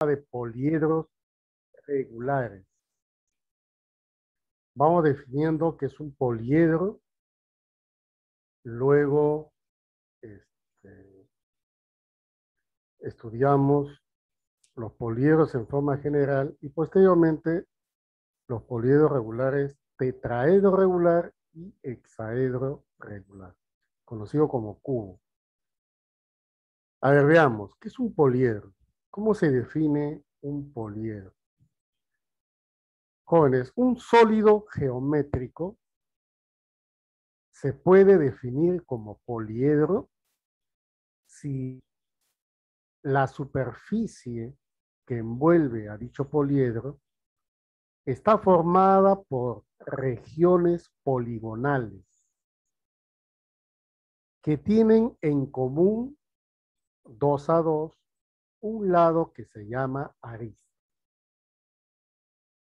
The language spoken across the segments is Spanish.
de poliedros regulares. Vamos definiendo qué es un poliedro, luego estudiamos los poliedros en forma general y posteriormente los poliedros regulares, tetraedro regular y hexaedro regular, conocido como cubo. A ver, veamos, ¿qué es un poliedro? ¿Cómo se define un poliedro? Jóvenes, un sólido geométrico se puede definir como poliedro si la superficie que envuelve a dicho poliedro está formada por regiones poligonales que tienen en común 2 a 2 un lado que se llama arista.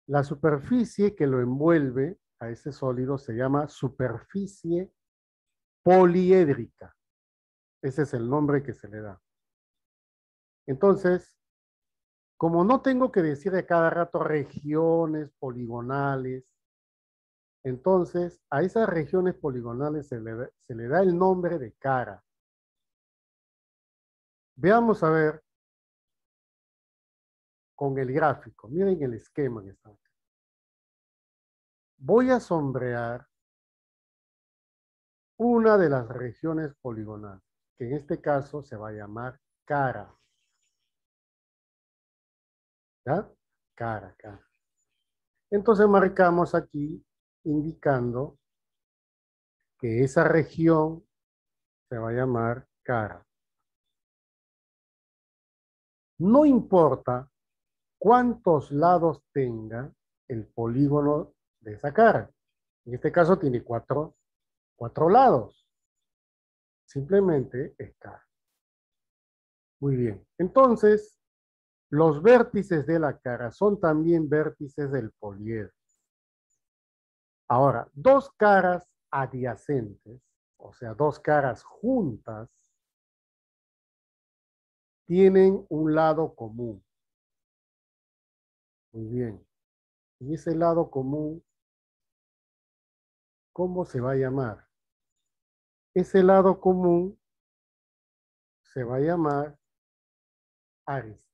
La superficie que lo envuelve a ese sólido se llama superficie poliédrica. Ese es el nombre que se le da. Entonces, como no tengo que decir de cada rato regiones poligonales, entonces a esas regiones poligonales se le da el nombre de cara. Veamos a ver con el gráfico. Miren el esquema que está acá. Voy a sombrear una de las regiones poligonales, que en este caso se va a llamar cara. ¿Ya? Cara. Entonces marcamos aquí indicando que esa región se va a llamar cara. No importa cuántos lados tenga el polígono de esa cara. En este caso tiene cuatro lados. Simplemente es cara. Muy bien. Entonces, los vértices de la cara son también vértices del poliedro. Ahora, dos caras adyacentes, o sea, dos caras juntas, tienen un lado común. Muy bien. Y ese lado común, ¿cómo se va a llamar? Ese lado común se va a llamar arista.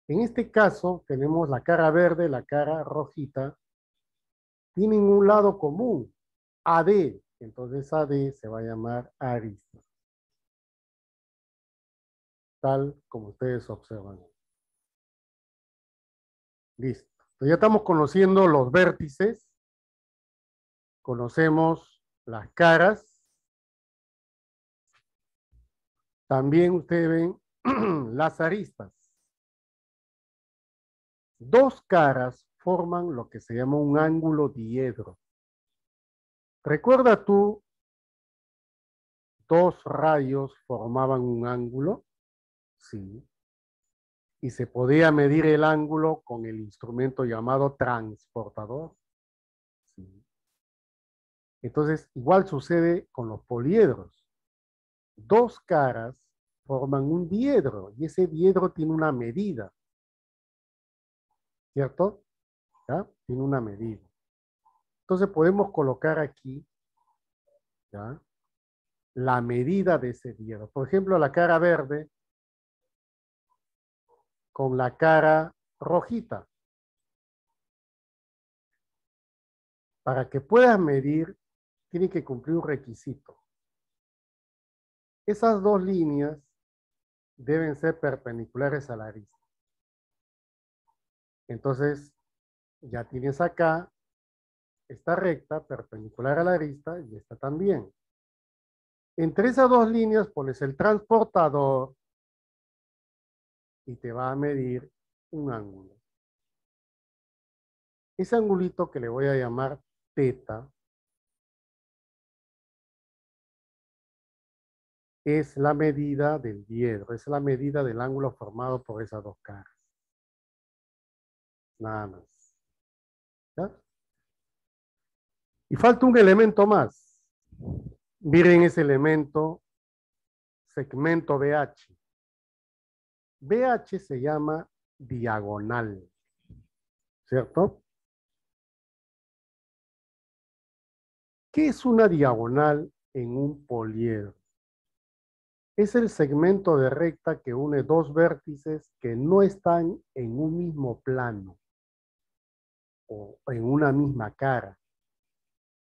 En este caso, tenemos la cara verde, la cara rojita, tienen un lado común, AD. Entonces AD se va a llamar arista. Tal como ustedes observan. Listo. Entonces ya estamos conociendo los vértices, conocemos las caras. También ustedes ven las aristas. Dos caras forman lo que se llama un ángulo diedro. ¿Recuerda tú? Dos rayos formaban un ángulo. Sí. Y se podía medir el ángulo con el instrumento llamado transportador. Sí. Entonces, igual sucede con los poliedros. Dos caras forman un diedro y ese diedro tiene una medida. ¿Cierto? ¿Ya? Tiene una medida. Entonces podemos colocar aquí, ¿ya?, la medida de ese diedro. Por ejemplo, la cara verde con la cara rojita. Para que puedas medir, tiene que cumplir un requisito. Esas dos líneas deben ser perpendiculares a la arista. Entonces, ya tienes acá esta recta perpendicular a la arista y esta también. Entre esas dos líneas pones el transportador y te va a medir un ángulo. Ese angulito que le voy a llamar teta es la medida del diedro, es la medida del ángulo formado por esas dos caras. Nada más. ¿Ya? Y falta un elemento más. Miren ese elemento, segmento BH. BH se llama diagonal, ¿cierto? ¿Qué es una diagonal en un poliedro? Es el segmento de recta que une dos vértices que no están en un mismo plano o en una misma cara.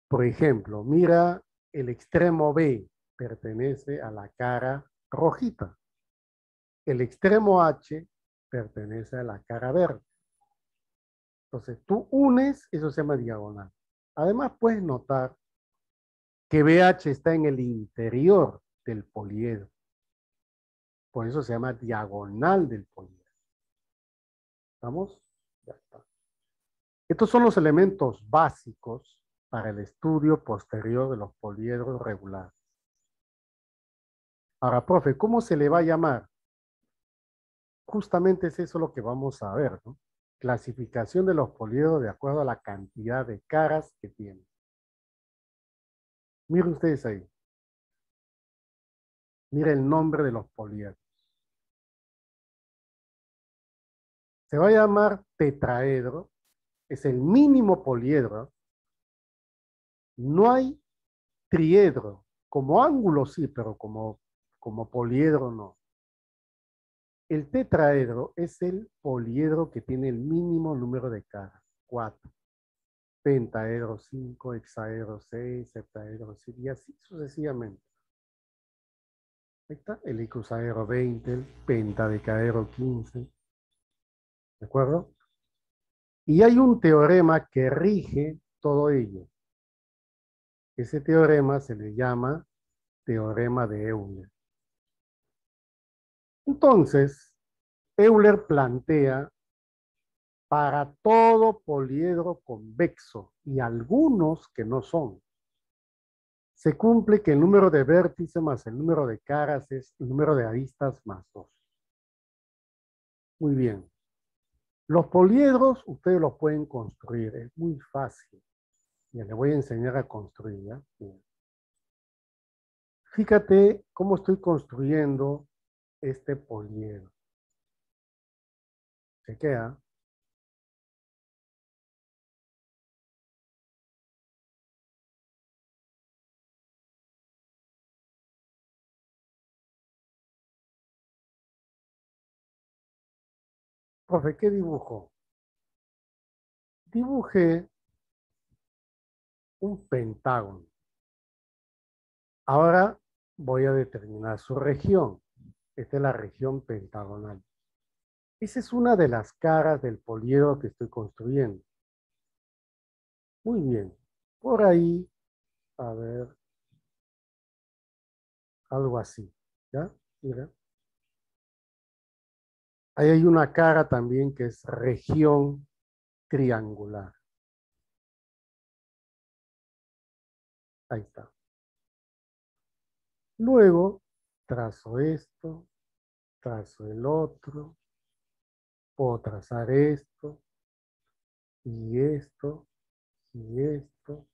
Por ejemplo, mira el extremo B, pertenece a la cara rojita. El extremo H pertenece a la cara verde. Entonces, tú unes, eso se llama diagonal. Además, puedes notar que BH está en el interior del poliedro. Por eso se llama diagonal del poliedro. ¿Estamos? Ya está. Estos son los elementos básicos para el estudio posterior de los poliedros regulares. Ahora, profe, ¿cómo se le va a llamar? Justamente es eso lo que vamos a ver, ¿no? Clasificación de los poliedros de acuerdo a la cantidad de caras que tienen. Miren ustedes ahí. Miren el nombre de los poliedros. Se va a llamar tetraedro. Es el mínimo poliedro. No hay triedro. Como ángulo sí, pero como poliedro no. El tetraedro es el poliedro que tiene el mínimo número de caras, 4. Pentaedro 5, hexaedro 6, septaedro 7 y así sucesivamente. Ahí está, el icosaedro 20, el pentadecaedro 15. ¿De acuerdo? Y hay un teorema que rige todo ello. Ese teorema se le llama teorema de Euler. Entonces, Euler plantea para todo poliedro convexo y algunos que no son, se cumple que el número de vértices más el número de caras es el número de aristas más 2. Muy bien. Los poliedros ustedes los pueden construir, es muy fácil. Ya les voy a enseñar a construir. ¿Ya? Bien. Fíjate cómo estoy construyendo este poliedro. Chequea. Profe, ¿qué dibujo? Dibujé un pentágono. Ahora voy a determinar su región. Esta es la región pentagonal. Esa es una de las caras del poliedro que estoy construyendo. Muy bien. Por ahí, a ver, algo así. ¿Ya? Mira. Ahí hay una cara también que es región triangular. Ahí está. Luego, trazo esto, trazo el otro, puedo trazar esto, y esto, y esto,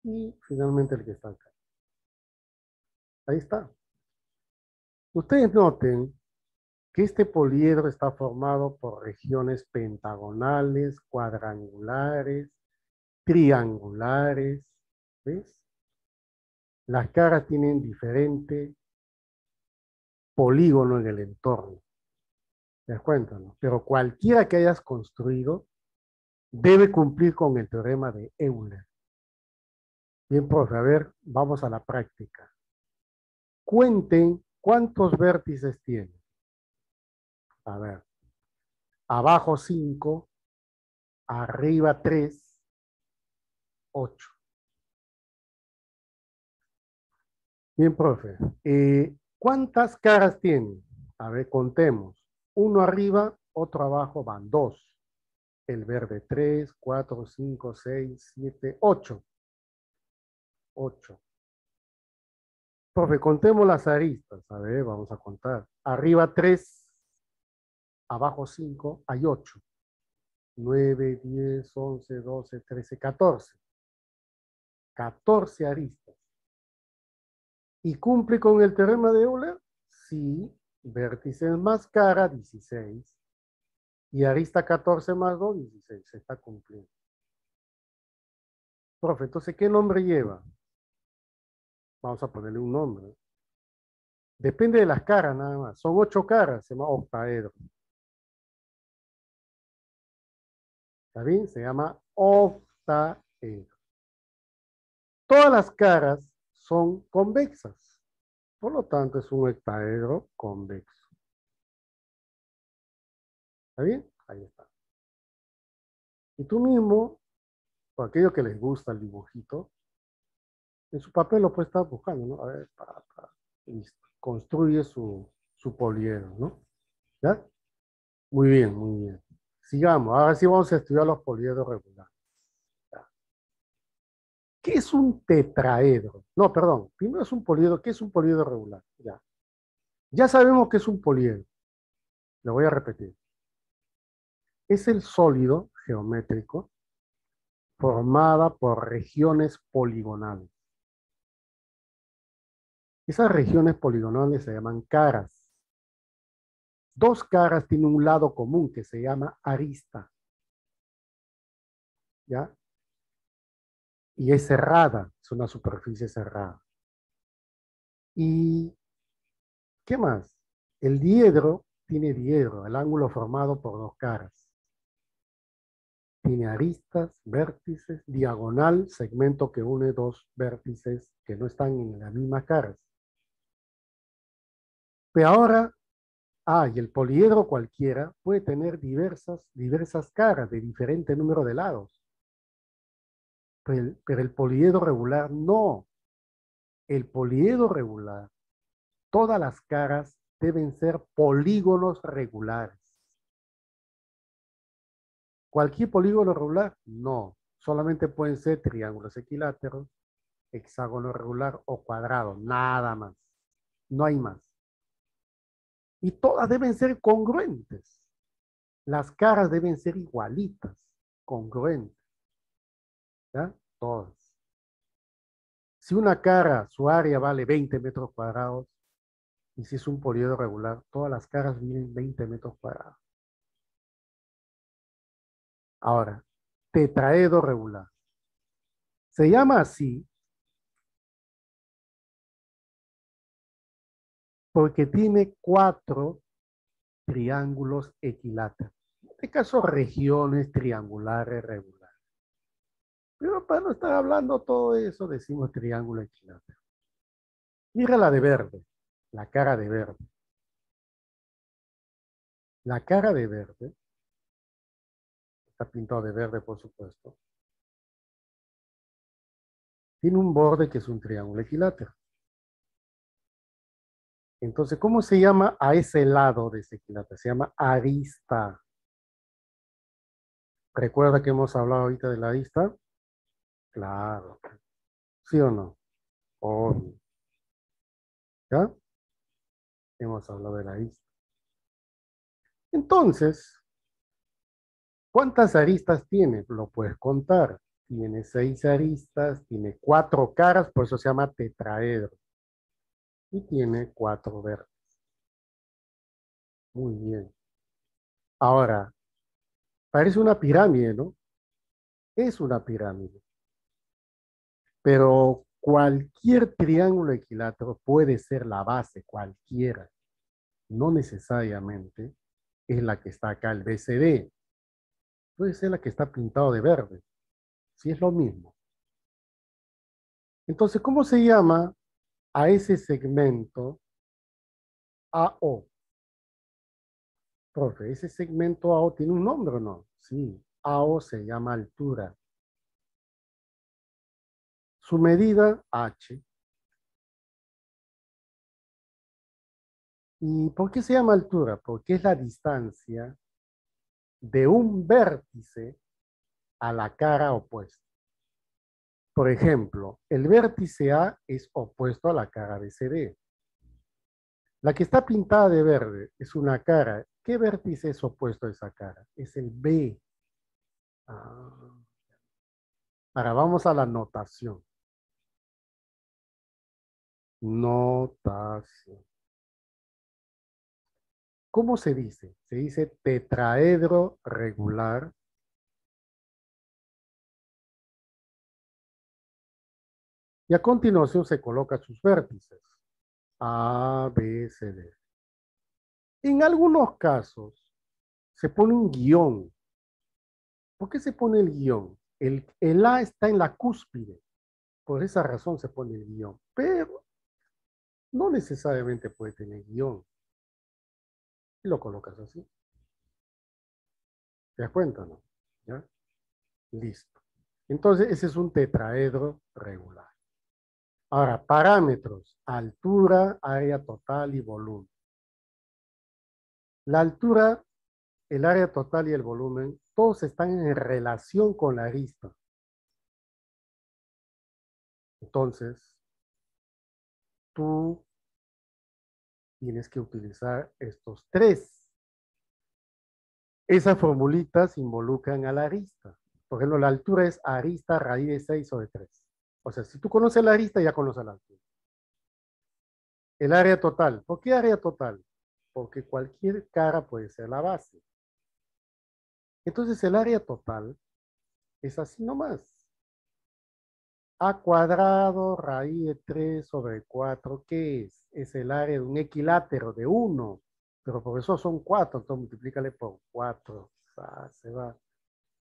y finalmente el que está acá. Ahí está. Ustedes noten que este poliedro está formado por regiones pentagonales, cuadrangulares, triangulares, ¿ves? Las caras tienen diferente polígono en el entorno. ¿Te das cuenta, no? Pero cualquiera que hayas construido debe cumplir con el teorema de Euler. Bien, profe, a ver, vamos a la práctica. Cuenten cuántos vértices tiene. A ver, abajo 5, arriba 3, 8. Bien, profe. ¿Cuántas caras tiene? A ver, contemos. Uno arriba, otro abajo, van 2. El verde 3, 4, 5, 6, 7, 8. 8. Profe, contemos las aristas. A ver, vamos a contar. Arriba 3, abajo 5, hay 8. 9, 10, 11, 12, 13, 14. 14 aristas. ¿Y cumple con el teorema de Euler? Sí, Vértices más cara, 16. Y arista 14 más 2, 16. Se está cumpliendo. Profe, entonces, ¿qué nombre lleva? Vamos a ponerle un nombre. Depende de las caras nada más. Son 8 caras, se llama octaedro. ¿Está bien? Se llama octaedro. Todas las caras son convexas. Por lo tanto, es un octaedro convexo. ¿Está bien? Ahí está. Y tú mismo, por aquello que les gusta el dibujito, en su papel lo puedes estar buscando, ¿no? A ver, listo. Construye su poliedro, ¿no? ¿Ya? Muy bien, muy bien. Sigamos. Ahora sí vamos a estudiar los poliedros regulares. ¿Ya? ¿Qué es un tetraedro? No, perdón. Primero es un poliedro. ¿Qué es un poliedro regular? Ya. Ya sabemos que es un poliedro. Lo voy a repetir. Es el sólido geométrico formada por regiones poligonales. Esas regiones poligonales se llaman caras. Dos caras tienen un lado común que se llama arista. ¿Ya? Y es cerrada, es una superficie cerrada. ¿Y qué más? El diedro tiene diedro, el ángulo formado por dos caras. Tiene aristas, vértices, diagonal, segmento que une dos vértices que no están en la misma cara. Pero ahora, y el poliedro cualquiera puede tener diversas caras de diferente número de lados. Pero el poliedro regular no. El poliedro regular, todas las caras deben ser polígonos regulares. ¿Cualquier polígono regular? No. Solamente pueden ser triángulos equiláteros, hexágono regular o cuadrado. Nada más. No hay más. Y todas deben ser congruentes. Las caras deben ser igualitas, congruentes. ¿Ya? Todas. Si una cara, su área vale 20 metros cuadrados, y si es un poliedro regular, todas las caras miden 20 metros cuadrados. Ahora, tetraedro regular. Se llama así porque tiene 4 triángulos equiláteros. En este caso, regiones triangulares regulares. Pero para no estar hablando todo eso, decimos triángulo equilátero. Mira la de verde, la cara de verde. La cara de verde, está pintado de verde por supuesto, tiene un borde que es un triángulo equilátero. Entonces, ¿cómo se llama a ese lado de ese equilátero? Se llama arista. ¿Recuerda que hemos hablado ahorita de la arista? Claro. ¿Sí o no? Obvio. ¿Ya? Hemos hablado de la arista. Entonces, ¿cuántas aristas tiene? Lo puedes contar. Tiene 6 aristas, tiene 4 caras, por eso se llama tetraedro. Y tiene 4 vértices. Muy bien. Ahora, parece una pirámide, ¿no? Es una pirámide. Pero cualquier triángulo equilátero puede ser la base, cualquiera. No necesariamente es la que está acá, el BCD. Puede ser la que está pintado de verde. Sí, es lo mismo. Entonces, ¿cómo se llama a ese segmento AO? Profe, ¿ese segmento AO tiene un nombre o no? Sí, AO se llama altura. Su medida, H. ¿Y por qué se llama altura? Porque es la distancia de un vértice a la cara opuesta. Por ejemplo, el vértice A es opuesto a la cara de CD. La que está pintada de verde es una cara. ¿Qué vértice es opuesto a esa cara? Es el B. Ah. Ahora vamos a la notación. Notación. ¿Cómo se dice? Se dice tetraedro regular. Y a continuación se coloca sus vértices. A, B, C, D. En algunos casos se pone un guión. ¿Por qué se pone el guión? El A está en la cúspide. Por esa razón se pone el guión. Pero no necesariamente puede tener guión. Y lo colocas así. ¿Te das cuenta, no? ¿Ya? Listo. Entonces, ese es un tetraedro regular. Ahora, parámetros: altura, área total y volumen. La altura, el área total y el volumen, todos están en relación con la arista. Entonces, tú tienes que utilizar estos tres. Esas formulitas involucran a la arista. Por ejemplo, la altura es arista raíz de 6 sobre 3. O sea, si tú conoces la arista, ya conoces la altura. El área total. ¿Por qué área total? Porque cualquier cara puede ser la base. Entonces, el área total es así nomás. A cuadrado raíz de 3 sobre 4, ¿qué es? Es el área de un equilátero de 1, pero por eso son 4, entonces multiplícale por 4, se va,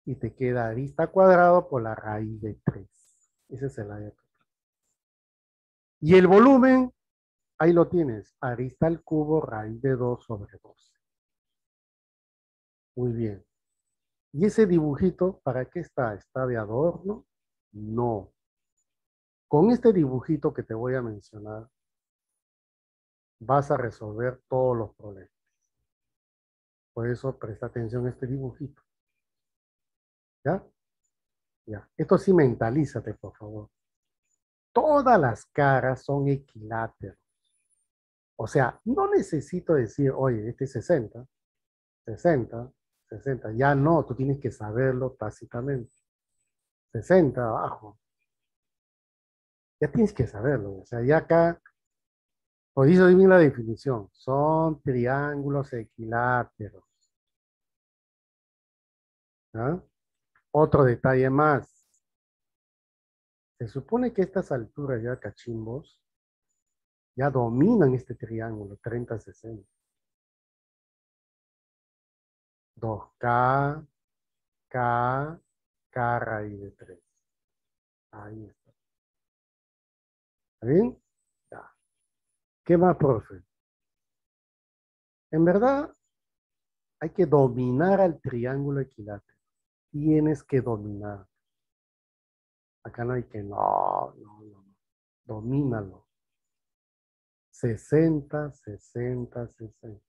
y te queda arista cuadrado por la raíz de 3. Ese es el área total. Y el volumen, ahí lo tienes, arista al cubo raíz de 2 sobre 12. Muy bien. ¿Y ese dibujito para qué está? ¿Está de adorno? No. Con este dibujito que te voy a mencionar, vas a resolver todos los problemas. Por eso presta atención a este dibujito. ¿Ya? Ya. Esto sí, mentalízate, por favor. Todas las caras son equiláteros. O sea, no necesito decir, oye, este es 60, 60, 60. Ya no, tú tienes que saberlo tácitamente. 60 abajo. Ya tienes que saberlo. O sea, ya acá, por eso viene la definición. Son triángulos equiláteros. ¿Ah? Otro detalle más. Se supone que estas alturas ya cachimbos ya dominan este triángulo 30-60. 2K, K, K raíz de 3. Ahí está. ¿Está bien? Ya. ¿Qué más, profe? En verdad, hay que dominar al triángulo equilátero. Tienes que dominar. Acá no hay que, no, no, no. Domínalo. 60, 60, 60.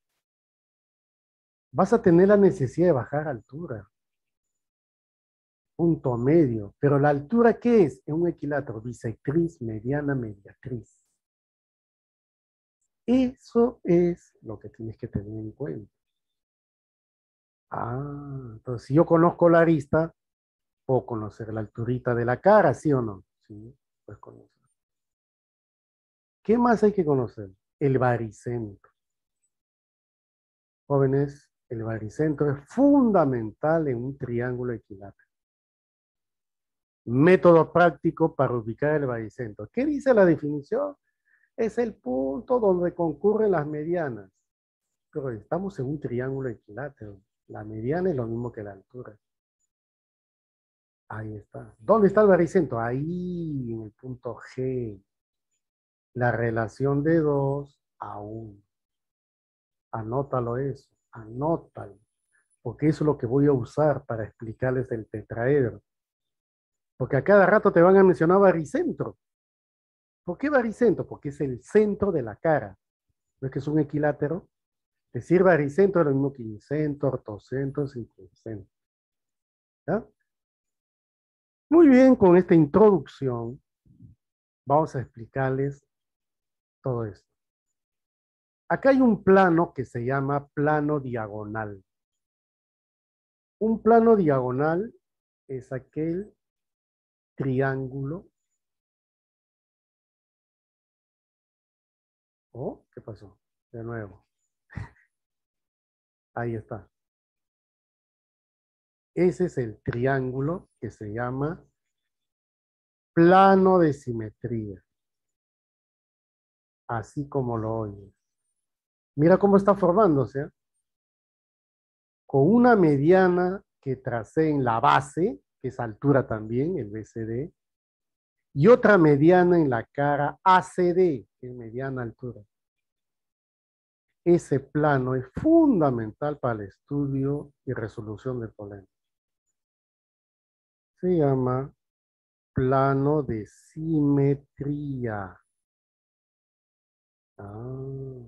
Vas a tener la necesidad de bajar altura. Punto medio. Pero la altura, ¿qué es? Es un equilátero. Bisectriz, mediana, mediatriz. Eso es lo que tienes que tener en cuenta. Ah, entonces si yo conozco la arista, puedo conocer la alturita de la cara, ¿sí o no? Sí, pues conocer. ¿Qué más hay que conocer? El baricentro. Jóvenes, el baricentro es fundamental en un triángulo equilátero. Método práctico para ubicar el baricentro. ¿Qué dice la definición? Es el punto donde concurren las medianas. Pero estamos en un triángulo equilátero. La mediana es lo mismo que la altura. Ahí está. ¿Dónde está el baricentro? Ahí, en el punto G. La relación de 2 a 1. Anótalo eso. Anótalo. Porque eso es lo que voy a usar para explicarles el tetraedro. Porque a cada rato te van a mencionar baricentro. ¿Por qué baricentro? Porque es el centro de la cara. ¿No es que es un equilátero? Decir baricentro es lo mismo que incentro, ortocentro, circuncentro. ¿Ya? Muy bien, con esta introducción vamos a explicarles todo esto. Acá hay un plano que se llama plano diagonal. Un plano diagonal es aquel triángulo. Oh, ¿qué pasó? De nuevo. Ahí está. Ese es el triángulo que se llama plano de simetría. Así como lo oyes. Mira cómo está formándose, ¿eh? Con una mediana que tracé en la base, que es altura también, el BCD, y otra mediana en la cara ACD, que es mediana altura. Ese plano es fundamental para el estudio y resolución del problema. Se llama plano de simetría. Ah.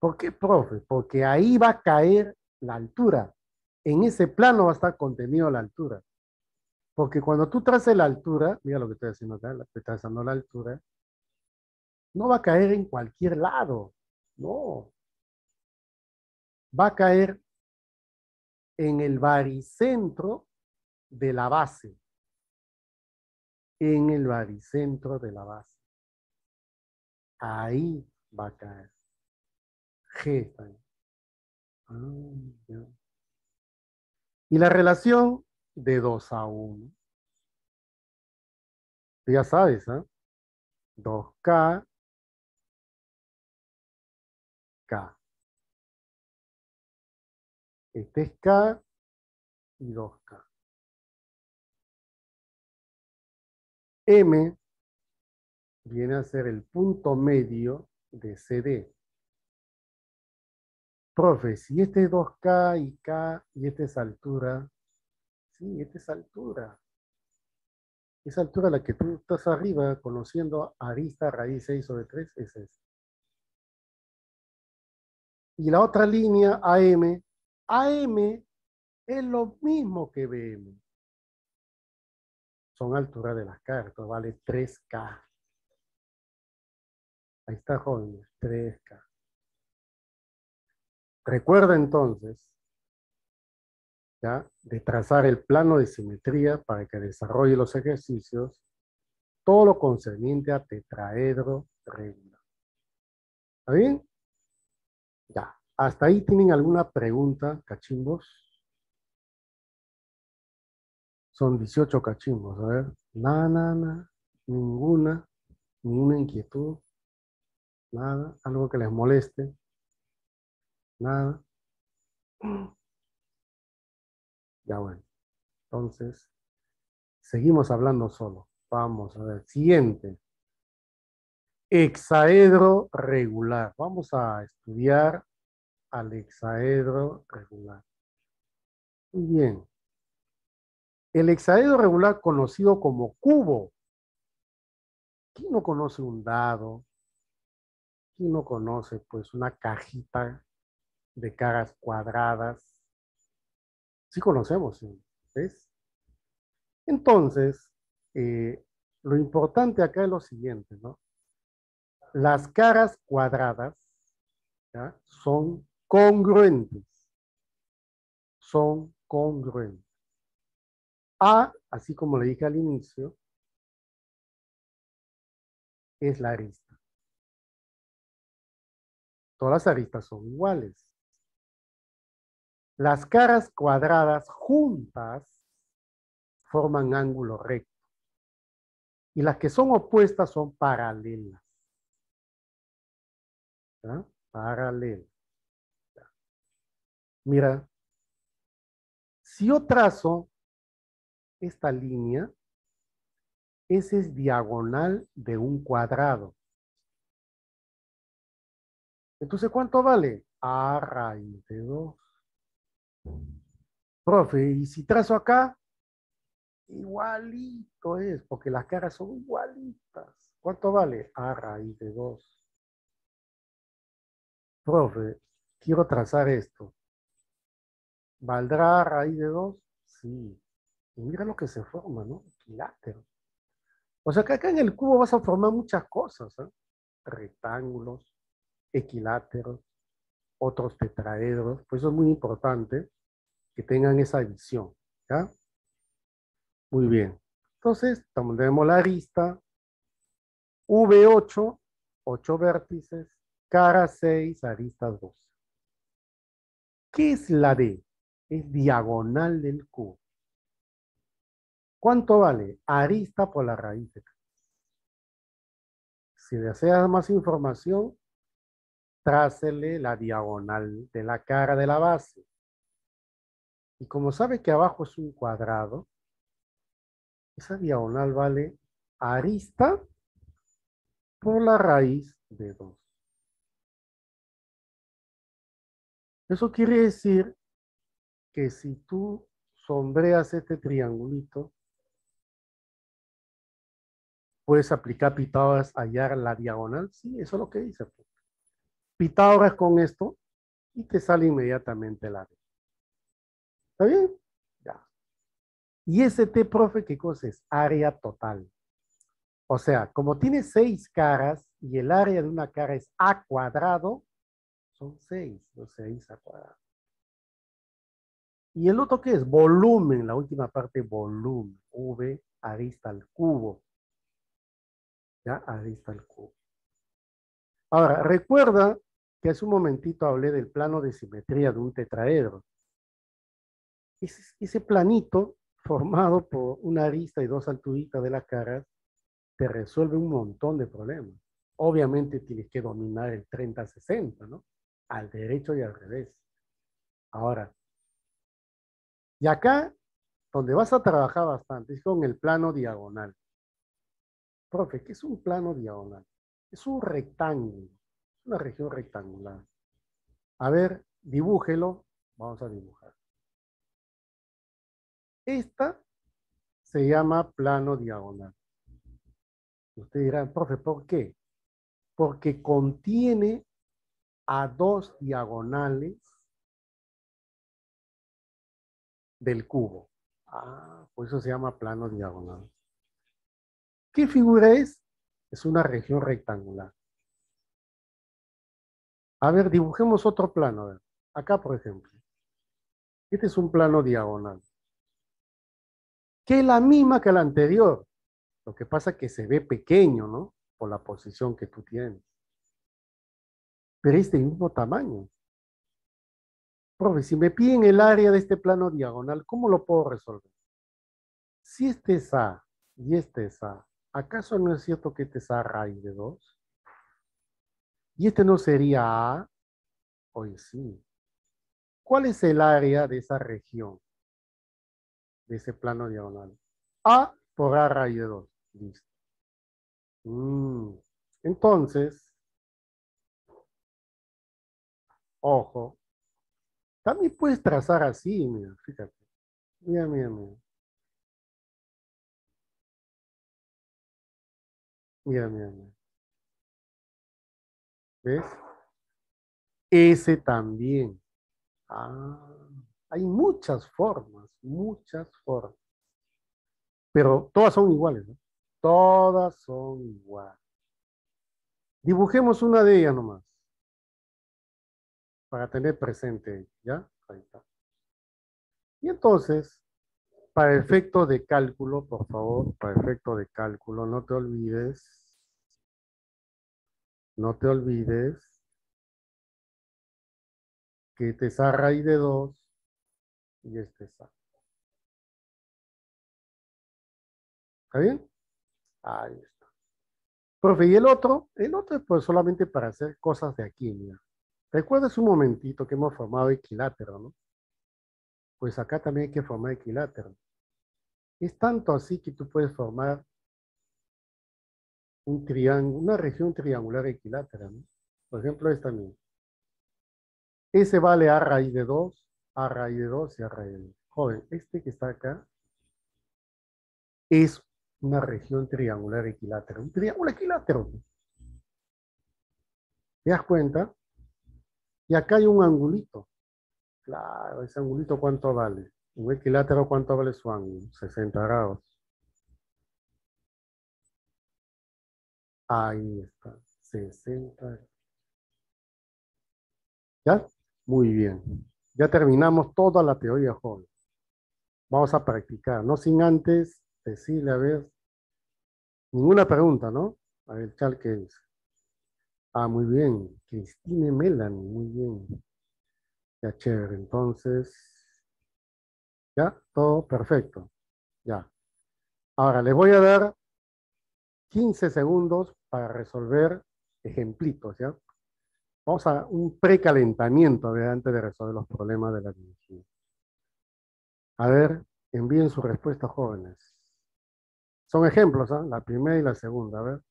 ¿Por qué, profe? Porque ahí va a caer la altura. En ese plano va a estar contenido la altura. Porque cuando tú traces la altura, mira lo que estoy haciendo acá, estoy trazando la altura, no va a caer en cualquier lado. No. Va a caer en el baricentro de la base. En el baricentro de la base. Ahí va a caer. G está ahí. Ah, ya. Y la relación de 2:1. Tú ya sabes, ¿ah? 2K, K. Este es K y 2K. M viene a ser el punto medio de CD. Profe, si este es 2K y K y esta es altura, sí, esta es altura. Esa altura a la que tú estás arriba, conociendo arista raíz 6/3, es esa. Y la otra línea, AM, AM es lo mismo que BM. Son alturas de las cartas, vale 3K. Ahí está, jóvenes, 3K. Recuerda entonces, ¿ya?, de trazar el plano de simetría para que desarrolle los ejercicios, todo lo concerniente a tetraedro regular. ¿Está bien? Ya. ¿Hasta ahí tienen alguna pregunta, cachimbos? Son 18 cachimbos, a ver. Nada, ninguna inquietud, nada, algo que les moleste, nada. Ya bueno, entonces, seguimos hablando solo. Vamos a ver, siguiente. Hexaedro regular. Vamos a estudiar al hexaedro regular. Muy bien. El hexaedro regular conocido como cubo. ¿Quién no conoce un dado? ¿Quién no conoce pues una cajita de caras cuadradas? Sí conocemos, ¿sí? ¿Ves? Entonces, lo importante acá es lo siguiente, ¿no? Las caras cuadradas, ¿ya?, son congruentes. Son congruentes. A, así como le dije al inicio, es la arista. Todas las aristas son iguales. Las caras cuadradas juntas forman ángulo recto. Y las que son opuestas son paralelas. ¿Ya? Paralelas. ¿Ya? Mira, si yo trazo esta línea, ese es diagonal de un cuadrado. Entonces, ¿cuánto vale? A raíz de 2. Profe, ¿y si trazo acá? Igualito es, porque las caras son igualitas. ¿Cuánto vale? A raíz de 2. Profe, quiero trazar esto. ¿Valdrá a raíz de 2? Sí. Y mira lo que se forma, ¿no? Equilátero. O sea que acá en el cubo vas a formar muchas cosas, ¿eh? Rectángulos, equiláteros, otros tetraedros. Por eso es muy importante que tengan esa visión, ¿ya? Muy bien. Entonces, tenemos la arista V8, 8 vértices, cara 6, arista 12. ¿Qué es la D? Es diagonal del cubo. ¿Cuánto vale? Arista por la raíz de 3. Si deseas más información, trácele la diagonal de la cara de la base. Y como sabe que abajo es un cuadrado, esa diagonal vale arista por la raíz de 2. Eso quiere decir que si tú sombreas este triangulito, puedes aplicar Pitágoras, hallar la diagonal. Sí, eso es lo que dice. Pitágoras con esto y te sale inmediatamente la D. ¿Está bien? Ya. Y ese T, profe, ¿qué cosa es? Área total. O sea, como tiene 6 caras y el área de una cara es A cuadrado, son 6, o 6 A cuadrado. ¿Y el otro qué es? Volumen, la última parte, volumen. V arista al cubo. ¿Ya? Arista al cubo. Ahora, recuerda que hace un momentito hablé del plano de simetría de un tetraedro. Ese planito formado por una arista y dos alturitas de la cara te resuelve un montón de problemas. Obviamente tienes que dominar el 30-60, ¿no? Al derecho y al revés. Ahora, y acá, donde vas a trabajar bastante, es con el plano diagonal. Profe, ¿qué es un plano diagonal? Es un rectángulo, es una región rectangular. A ver, dibújelo. Vamos a dibujar. Esta se llama plano diagonal. Usted dirá, profe, ¿por qué? Porque contiene a dos diagonales del cubo. Ah, por eso se llama plano diagonal. ¿Qué figura es? Es una región rectangular. A ver, dibujemos otro plano. A ver. Acá, por ejemplo. Este es un plano diagonal. Que es la misma que la anterior. Lo que pasa es que se ve pequeño, ¿no? Por la posición que tú tienes. Pero es del mismo tamaño. Profe, si me piden el área de este plano diagonal, ¿cómo lo puedo resolver? Si este es A y este es A, ¿acaso no es cierto que este es A raíz de 2? ¿Y este no sería A? Hoy sí. ¿Cuál es el área de esa región, de ese plano diagonal? A por A raíz de 2. Listo. Entonces, ojo, también puedes trazar así, mira, fíjate. Mira, mira, mira. Mira, mira, mira. ¿Ves? Ese también. Ah, hay muchas formas, muchas formas. Pero todas son iguales, ¿no? Todas son iguales. Dibujemos una de ellas nomás, para tener presente, ¿ya? Ahí está. Y entonces, para efecto de cálculo, por favor, para efecto de cálculo, no te olvides que este es A raíz de 2 y este es A. ¿Está bien? Ahí está. Profe, ¿y el otro? El otro es pues solamente para hacer cosas de aquí, mira. ¿Recuerdas un momentito que hemos formado equilátero, no? Pues acá también hay que formar equilátero. Es tanto así que tú puedes formar un triángulo, una región triangular equilátera, ¿no? Por ejemplo, esta misma. Ese vale A raíz de 2, A raíz de 2 y A raíz de 2. Joven, este que está acá es una región triangular equilátera. Un triángulo equilátero. ¿Te das cuenta? Y acá hay un angulito. Claro, ese angulito ¿cuánto vale? Un equilátero ¿cuánto vale su ángulo? 60 grados. Ahí está. 60. ¿Ya? Muy bien. Ya terminamos toda la teoría, joven. Vamos a practicar, no sin antes decirle, a ver, ninguna pregunta, ¿no? A ver, Chal, ¿qué dice? Ah, muy bien. Cristine Melanie, muy bien. Ya, chévere. Entonces, ya, todo perfecto. Ya. Ahora, le voy a dar 15 segundos para resolver ejemplitos, ¿ya? Vamos a un precalentamiento de antes de resolver los problemas de la biología. A ver, envíen su respuesta, jóvenes. Son ejemplos, ¿ah? La primera y la segunda, a ver.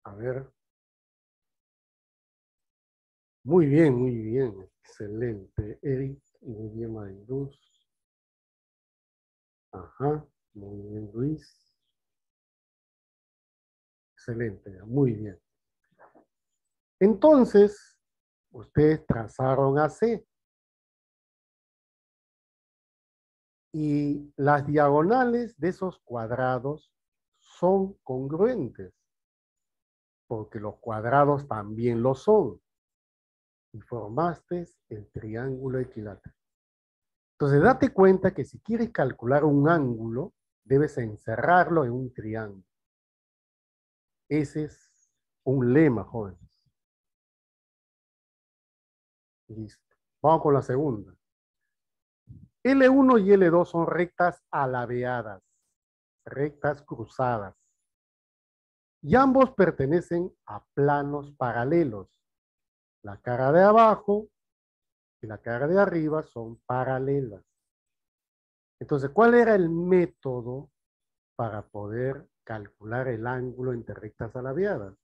A ver. Muy bien. Excelente. Eric y William Mayruz. Ajá. Muy bien, Luis. Excelente. Muy bien. Entonces, ustedes trazaron AC y las diagonales de esos cuadrados son congruentes, porque los cuadrados también lo son. Y formaste el triángulo equilátero. Entonces, date cuenta que si quieres calcular un ángulo, debes encerrarlo en un triángulo. Ese es un lema, jóvenes. Listo. Vamos con la segunda. L1 y L2 son rectas alabeadas, rectas cruzadas. Y ambos pertenecen a planos paralelos. La cara de abajo y la cara de arriba son paralelas. Entonces, ¿cuál era el método para poder calcular el ángulo entre rectas alabeadas?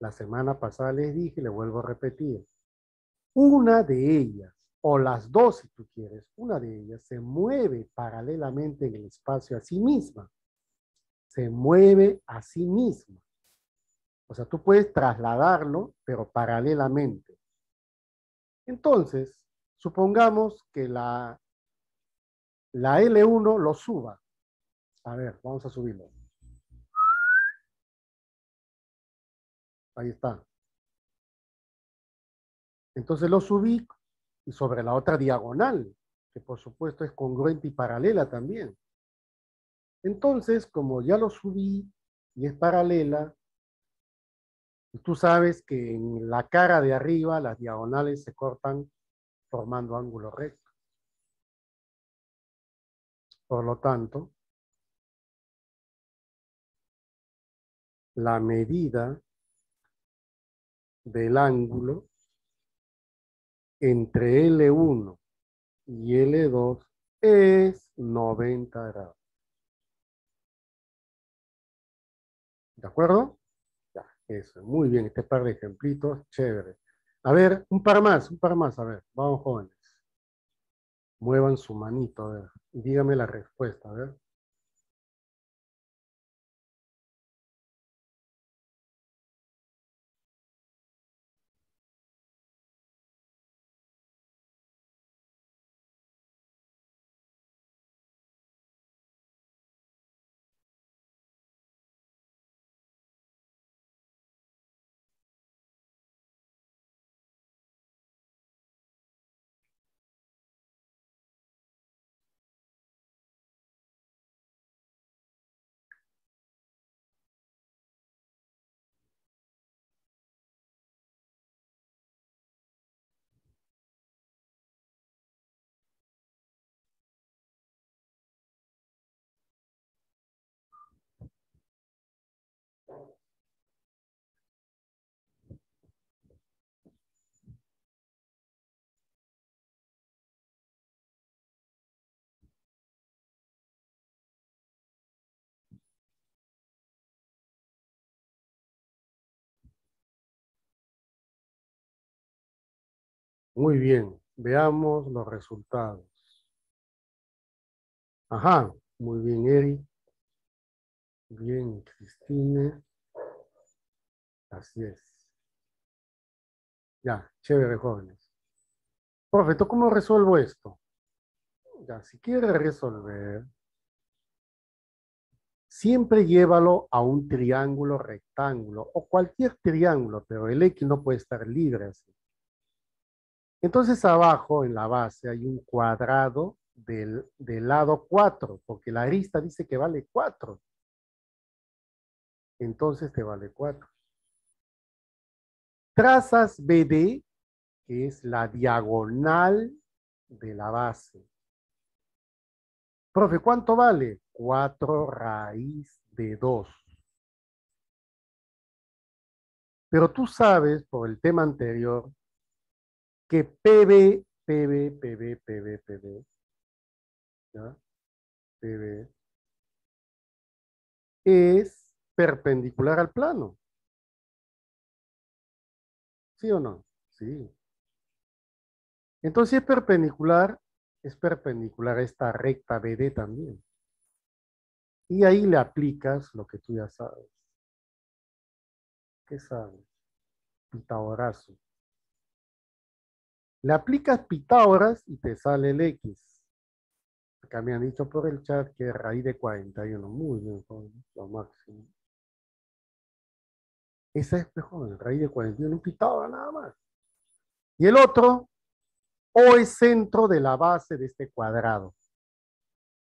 La semana pasada les dije y le vuelvo a repetir. Una de ellas, o las dos si tú quieres, una de ellas se mueve paralelamente en el espacio a sí misma. Se mueve a sí misma. O sea, tú puedes trasladarlo, pero paralelamente. Entonces, supongamos que la L1 lo suba. A ver, vamos a subirlo. Ahí está. Entonces lo subí y sobre la otra diagonal, que por supuesto es congruente y paralela también. Entonces, como ya lo subí y es paralela, tú sabes que en la cara de arriba las diagonales se cortan formando ángulo recto. Por lo tanto, la medida del ángulo entre L1 y L2 es 90 grados. ¿De acuerdo? Ya, eso, muy bien, este par de ejemplitos, chévere. A ver, un par más, a ver, vamos jóvenes. Muevan su manito, a ver, y dígame la respuesta, a ver. Muy bien. Veamos los resultados. Ajá. Muy bien, Eri. Bien, Cristina. Así es. Ya, chévere, jóvenes. Profe, ¿tú cómo resuelvo esto? Ya, si quieres resolver, siempre llévalo a un triángulo rectángulo o cualquier triángulo, pero el X no puede estar libre así. Entonces abajo en la base hay un cuadrado del lado 4, porque la arista dice que vale 4. Entonces te vale 4. Trazas BD, que es la diagonal de la base. Profe, ¿cuánto vale? 4 raíz de 2. Pero tú sabes, por el tema anterior, que PB, ¿ya? PB es perpendicular al plano. ¿Sí o no? Sí. Entonces, si es perpendicular a esta recta BD también. Y ahí le aplicas lo que tú ya sabes. ¿Qué sabes? Pitagorazo. Le aplicas Pitágoras y te sale el X. Acá me han dicho por el chat que es raíz de 41. Muy bien, joven, lo máximo. Esa es, pues, joven, raíz de 41, un Pitágoras nada más. Y el otro, O es centro de la base de este cuadrado,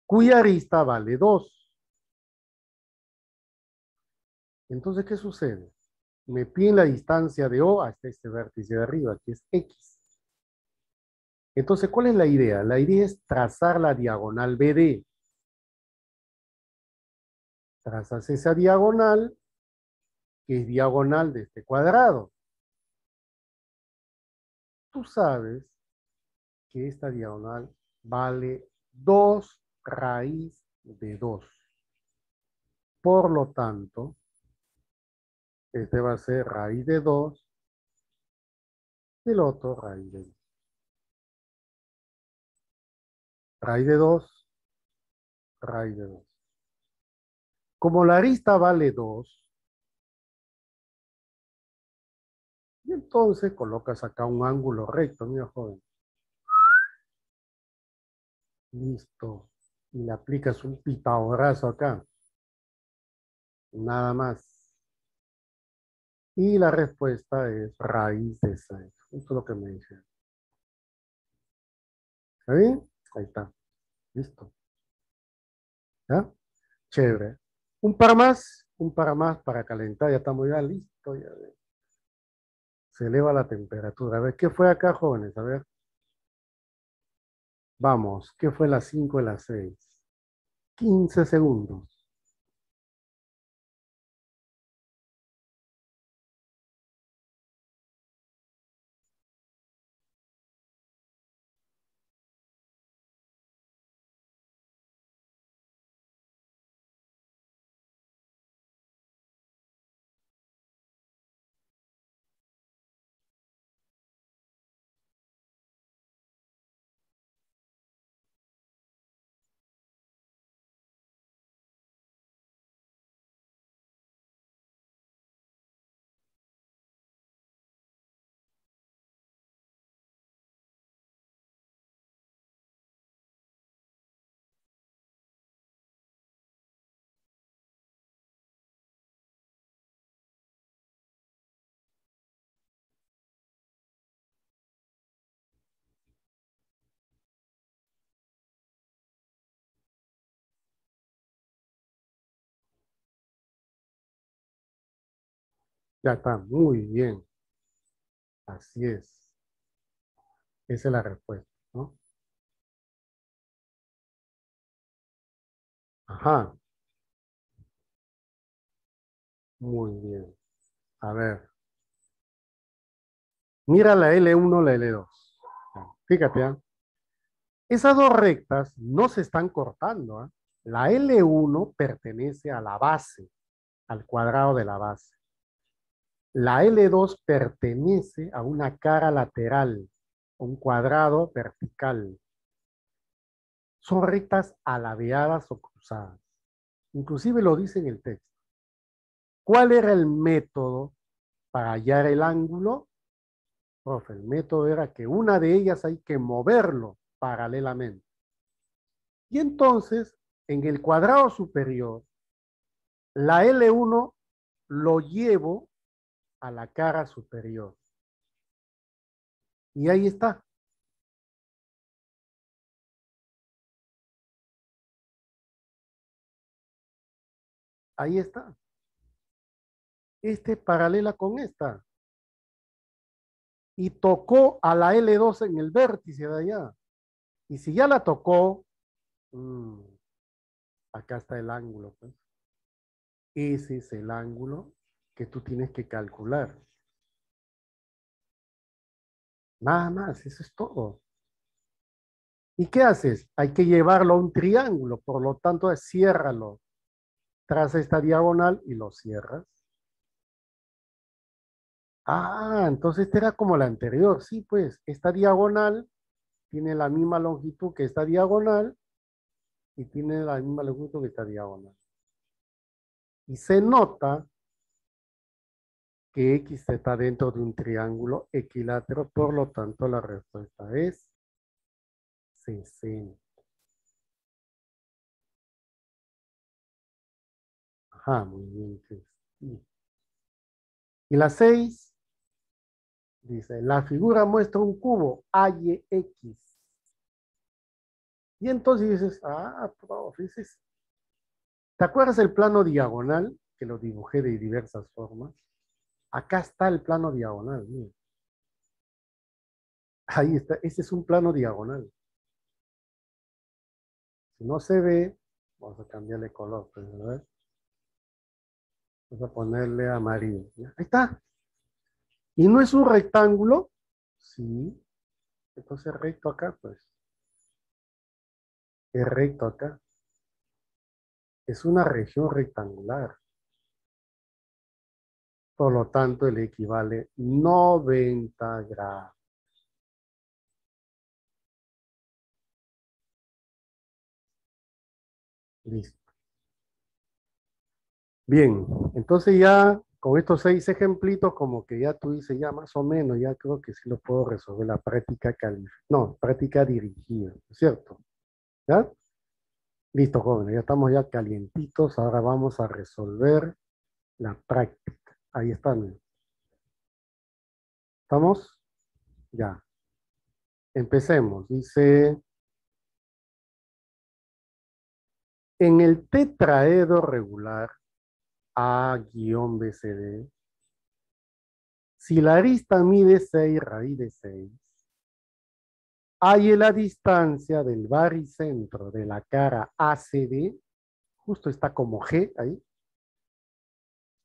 cuya arista vale 2. Entonces, ¿qué sucede? Me piden la distancia de O hasta este vértice de arriba, que es X. Entonces, ¿cuál es la idea? La idea es trazar la diagonal BD. Trazas esa diagonal, que es diagonal de este cuadrado. Tú sabes que esta diagonal vale 2 raíz de 2. Por lo tanto, este va a ser raíz de 2, el otro raíz de 2. Raíz de 2, raíz de 2. Como la arista vale 2, y entonces colocas acá un ángulo recto, mira, joven. Listo. Y le aplicas un pitagorazo acá. Nada más. Y la respuesta es raíz de 6. Esto es lo que me dice. ¿Está bien? Ahí está. Listo. ¿Ya? Chévere. Un par más para calentar. Ya estamos ya listos. Ya se eleva la temperatura. A ver, ¿qué fue acá, jóvenes? A ver. Vamos, ¿qué fue las 5 y las 6? 15 segundos. Ya está, muy bien. Así es. Esa es la respuesta, ¿no? Ajá, muy bien. A ver, mira la L1, la L2. Fíjate, ¿ah? Esas dos rectas no se están cortando, ¿ah? La L1 pertenece a la base, al cuadrado de la base. La L2 pertenece a una cara lateral, un cuadrado vertical. Son rectas alabeadas o cruzadas. Inclusive lo dice en el texto. ¿Cuál era el método para hallar el ángulo? Profe, el método era que una de ellas hay que moverlo paralelamente. Y entonces, en el cuadrado superior, la L1 lo llevo a la cara superior. Y ahí está. Ahí está. Este paralela con esta. Y tocó a la L2 en el vértice de allá. Y si ya la tocó, acá está el ángulo, pues. Ese es el ángulo que tú tienes que calcular. Nada más, eso es todo. ¿Y qué haces? Hay que llevarlo a un triángulo, por lo tanto, ciérralo. Traza esta diagonal y lo cierras. Ah, entonces esta era como la anterior. Sí, pues, esta diagonal tiene la misma longitud que esta diagonal y tiene la misma longitud que esta diagonal. Y se nota que X está dentro de un triángulo equilátero, por lo tanto la respuesta es 60. Ajá, muy bien. Sí. Y la 6 dice, la figura muestra un cubo AYX. Y entonces dices, profe, ¿te acuerdas el plano diagonal? Que lo dibujé de diversas formas. Acá está el plano diagonal. Mira. Ahí está, ese es un plano diagonal. Si no se ve, vamos a cambiarle color. Pues, ¿verdad? Vamos a ponerle amarillo. ¿Ya? Ahí está. ¿Y no es un rectángulo? Sí. Entonces recto acá, pues. Es recto acá. Es una región rectangular. Por lo tanto, le equivale 90 grados. Listo. Bien, entonces ya con estos 6 ejemplitos, como que ya tú dices, ya más o menos, ya creo que sí lo puedo resolver la práctica no, práctica dirigida, ¿cierto? ¿Ya? Listo, jóvenes, ya estamos ya calientitos, ahora vamos a resolver la práctica. Ahí están. ¿Estamos? Ya. Empecemos. Dice, en el tetraedro regular A-BCD, si la arista mide 6 raíz de 6, hay la distancia del baricentro de la cara ACD, justo está como G ahí,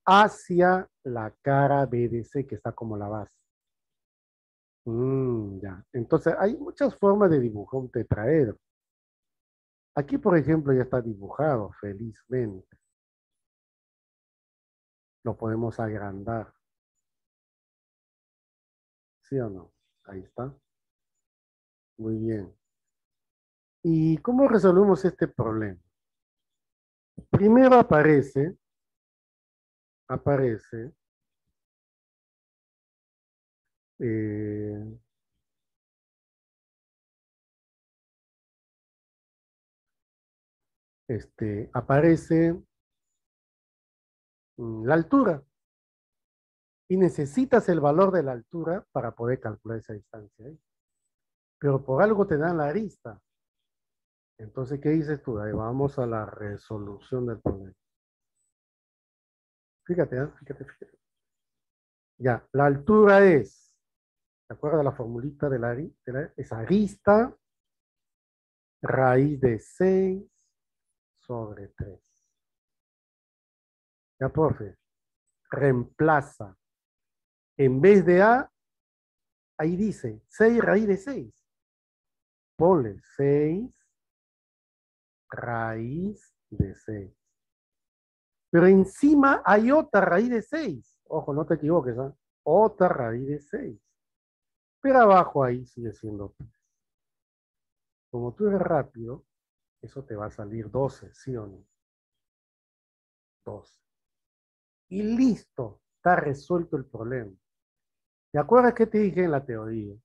hacia la cara BDC, que está como la base. Ya. Entonces, hay muchas formas de dibujar un tetraedro. Aquí, por ejemplo, ya está dibujado, felizmente. Lo podemos agrandar. ¿Sí o no? Ahí está. Muy bien. ¿Y cómo resolvemos este problema? Primero aparece eh, aparece la altura y necesitas el valor de la altura para poder calcular esa distancia ahí. Pero por algo te dan la arista. Entonces, ¿qué dices tú? Ahí vamos a la resolución del problema. Fíjate, fíjate. Ya, la altura es, ¿de acuerdo a la formulita de es arista raíz de 6 sobre 3. Ya, profe, reemplaza. En vez de A, ahí dice 6 raíz de 6. Ponle 6 raíz de 6. Pero encima hay otra raíz de 6. Ojo, no te equivoques, ¿eh? Otra raíz de 6. Pero abajo ahí sigue siendo 3. Como tú eres rápido, eso te va a salir 12, ¿sí o no? 12. Y listo, está resuelto el problema. ¿Te acuerdas que te dije en la teoría?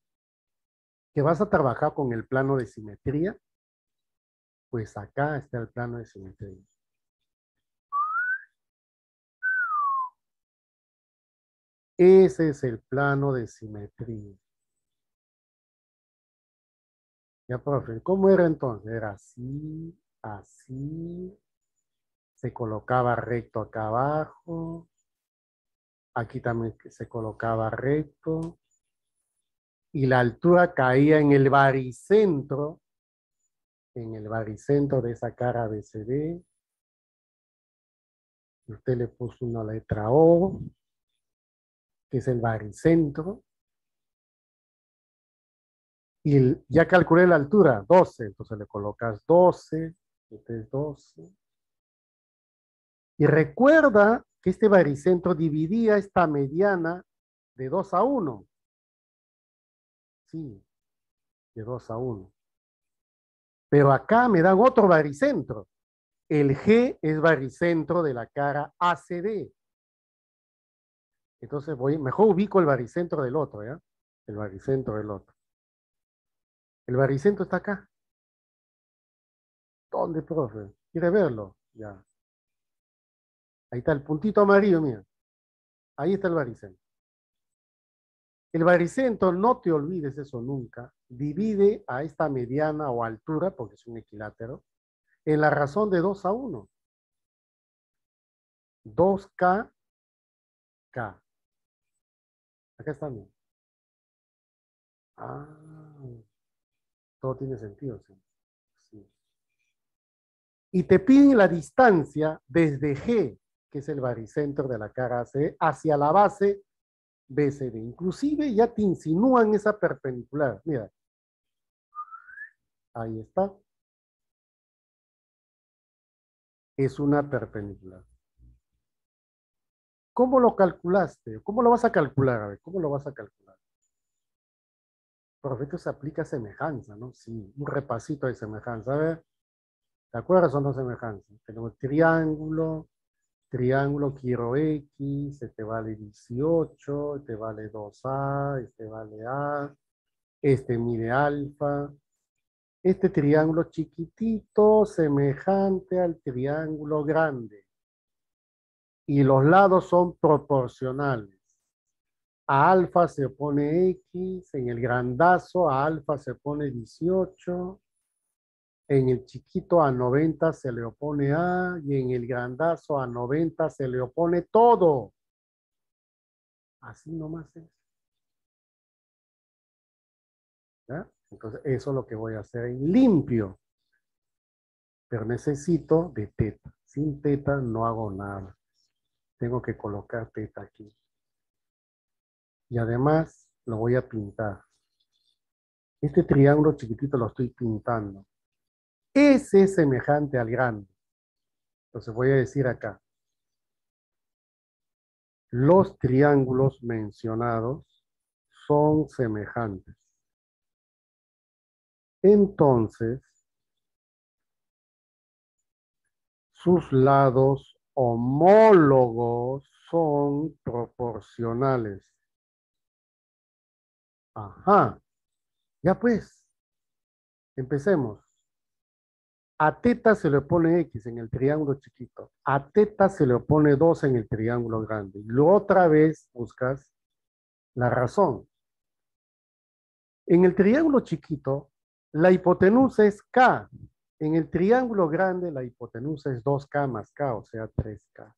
Que vas a trabajar con el plano de simetría. Pues acá está el plano de simetría. Ese es el plano de simetría. Ya, profe, ¿cómo era entonces? Era así, así, se colocaba recto acá abajo, aquí también se colocaba recto, y la altura caía en el baricentro de esa cara ABCD. Usted le puso una letra O, que es el baricentro, y ya calculé la altura, 12, entonces le colocas 12, este es 12. Y recuerda que este baricentro dividía esta mediana de 2 a 1. Sí, de 2 a 1. Pero acá me dan otro baricentro. El G es baricentro de la cara ACD. Entonces mejor ubico el baricentro del otro, ¿ya? El baricentro del otro. El baricentro está acá. ¿Dónde, profe? ¿Quiere verlo? Ya. Ahí está el puntito amarillo, mira. Ahí está el baricentro. El baricentro, no te olvides eso nunca, divide a esta mediana o altura, porque es un equilátero, en la razón de 2 a 1. 2K, K. Acá está, mira. Ah, todo tiene sentido, sí. Sí. Y te piden la distancia desde G, que es el baricentro de la cara AC, hacia la base BCD. Inclusive ya te insinúan esa perpendicular. Mira, ahí está. Es una perpendicular. ¿Cómo lo calculaste? ¿Cómo lo vas a calcular? A ver, ¿cómo lo vas a calcular? Perfecto, se aplica semejanza, ¿no? Sí, un repasito de semejanza. A ver, ¿te acuerdas o no semejanza? Tenemos triángulo, triángulo, quiero X, este vale 18, este vale 2A, este vale A, este mide alfa. Este triángulo chiquitito, semejante al triángulo grande. Y los lados son proporcionales. A alfa se pone X, en el grandazo a alfa se pone 18, en el chiquito a 90 se le opone A y en el grandazo a 90 se le opone todo. Así nomás es. ¿Ya? Entonces eso es lo que voy a hacer en limpio. Pero necesito de teta. Sin teta no hago nada. Tengo que colocar teta aquí. Y además lo voy a pintar. Este triángulo chiquitito lo estoy pintando. Ese es semejante al grande. Entonces voy a decir acá. Los triángulos mencionados son semejantes. Entonces, sus lados homólogos son proporcionales. Ajá. Ya pues, empecemos. A teta se le pone X en el triángulo chiquito. A teta se le pone 2 en el triángulo grande. Y luego otra vez buscas la razón. En el triángulo chiquito, la hipotenusa es K. En el triángulo grande, la hipotenusa es 2K más K, o sea, 3K.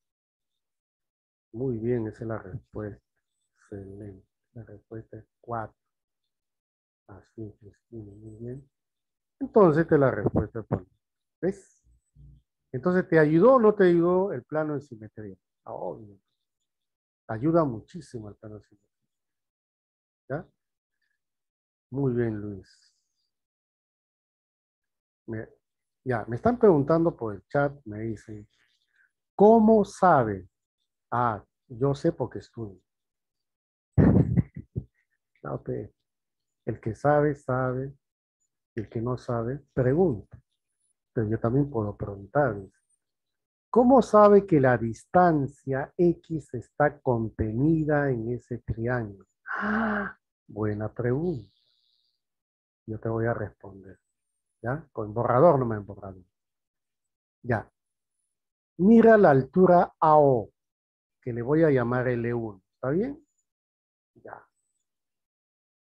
Muy bien, esa es la respuesta. Excelente. La respuesta es 4. Así, Cristina, muy bien. Entonces, esta es la respuesta. ¿Ves? Entonces, ¿te ayudó o no te ayudó el plano de simetría? Ah, obvio. Ayuda muchísimo el plano de simetría. ¿Ya? Muy bien, Luis. Me, ya, me están preguntando por el chat, me dicen, ¿cómo sabe? Ah, yo sé porque estudio. No, El que sabe, sabe. El que no sabe, pregunta. Pero yo también puedo preguntar. ¿Cómo sabe que la distancia X está contenida en ese triángulo? Ah, buena pregunta. Yo te voy a responder. ¿Ya? Con borrador no me han borrado. Ya. Mira la altura AO, que le voy a llamar L1. ¿Está bien? Ya.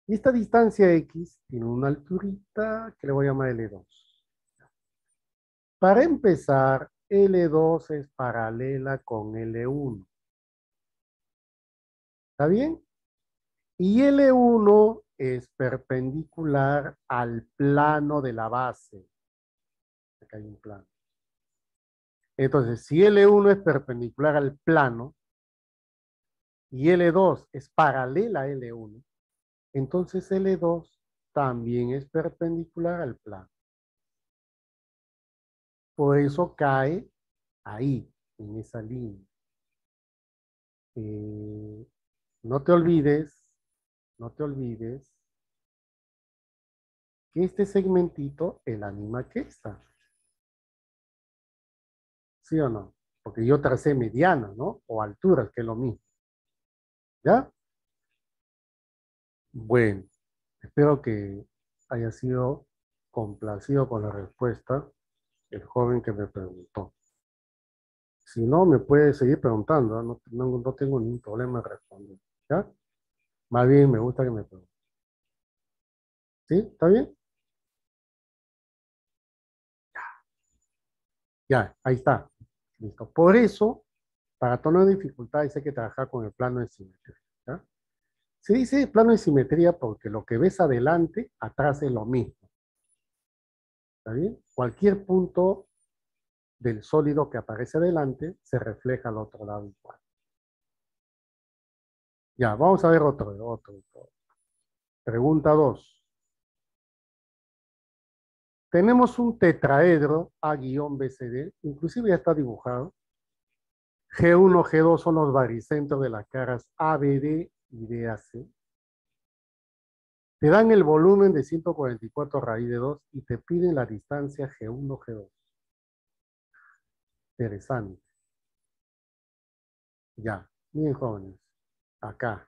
Y esta distancia X tiene una alturita que le voy a llamar L2. Para empezar, L2 es paralela con L1. ¿Está bien? Y L1 es perpendicular al plano de la base. Acá hay un plano. Entonces, si L1 es perpendicular al plano y L2 es paralela a L1, entonces L2 también es perpendicular al plano. Por eso cae ahí, en esa línea. Eh, no te olvides, no te olvides que este segmentito es la misma que esta. ¿Sí o no? Porque yo tracé mediana, ¿no? O alturas, que es lo mismo. ¿Ya? Bueno, espero que haya sido complacido con la respuesta el joven que me preguntó. Si no, me puede seguir preguntando, ¿no? No tengo ningún problema en responder. ¿Ya? Más bien me gusta que me pregunte. ¿Sí? ¿Está bien? Ya, ahí está. Listo. Por eso, para tono de dificultades hay que trabajar con el plano de simetría. ¿Ya? Se dice plano de simetría porque lo que ves adelante, atrás es lo mismo. ¿Está bien? Cualquier punto del sólido que aparece adelante se refleja al otro lado igual. Ya, vamos a ver otro. Pregunta 2. Tenemos un tetraedro A-BCD, inclusive ya está dibujado. G1, G2 son los baricentros de las caras ABD y DAC. Te dan el volumen de 144 raíz de 2 y te piden la distancia G1, G2. Interesante. Ya, bien jóvenes. Acá.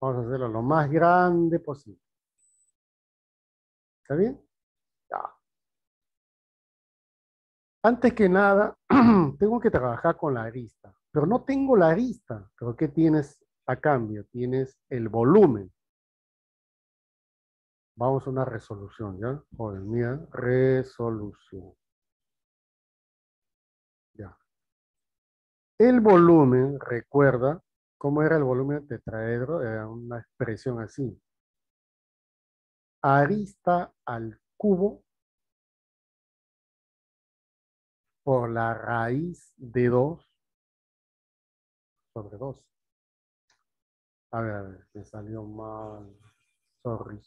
Vamos a hacerlo lo más grande posible. ¿Está bien? Ya. Antes que nada, tengo que trabajar con la arista. Pero no tengo la arista. ¿Pero qué tienes a cambio? Tienes el volumen. Vamos a una resolución, ¿ya? Joder, mía, resolución. Ya. El volumen, recuerda, ¿cómo era el volumen de tetraedro? Era una expresión así. Arista al cubo por la raíz de 2 sobre 2. A ver, me salió mal. Sorry.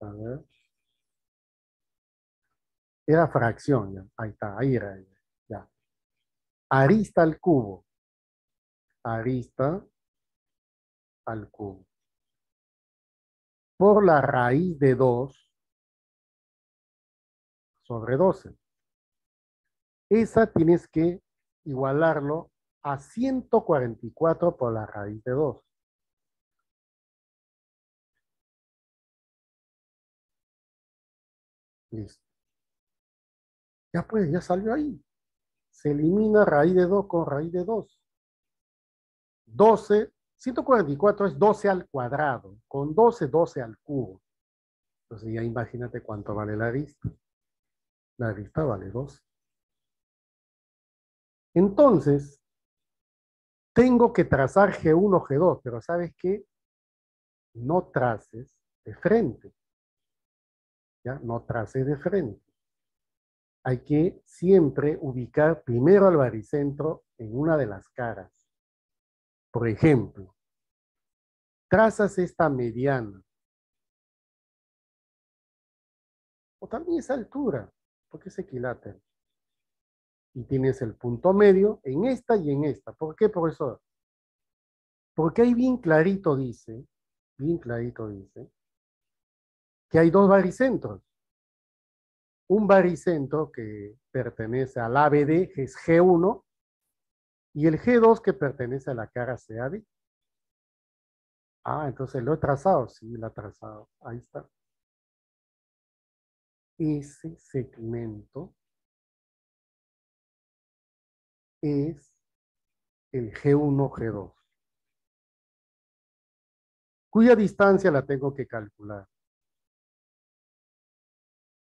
A ver. Era fracción, ya. Ahí está, ahí era. Ya. Arista al cubo. Arista al cubo. Por la raíz de 2 sobre 12. Esa tienes que igualarlo a 144 por la raíz de 2. Listo. Ya pues, ya salió ahí. Se elimina raíz de 2 con raíz de 2. 12, 144 es 12 al cuadrado. Con 12, 12 al cubo. Entonces ya imagínate cuánto vale la arista. La arista vale 12. Entonces, tengo que trazar G1, G2, pero ¿sabes qué? No traces de frente. ¿Ya? No traces de frente. Hay que siempre ubicar primero al baricentro en una de las caras. Por ejemplo, trazas esta mediana, o también esa altura, porque es equilátero. Y tienes el punto medio en esta y en esta. ¿Por qué, profesor? Porque ahí bien clarito dice, que hay dos baricentros. Un baricentro que pertenece al ABD, que es G1, y el G2 que pertenece a la cara CAD. Ah, entonces lo he trazado, sí, lo he trazado. Ahí está. Ese segmento es el G1, G2, cuya distancia la tengo que calcular.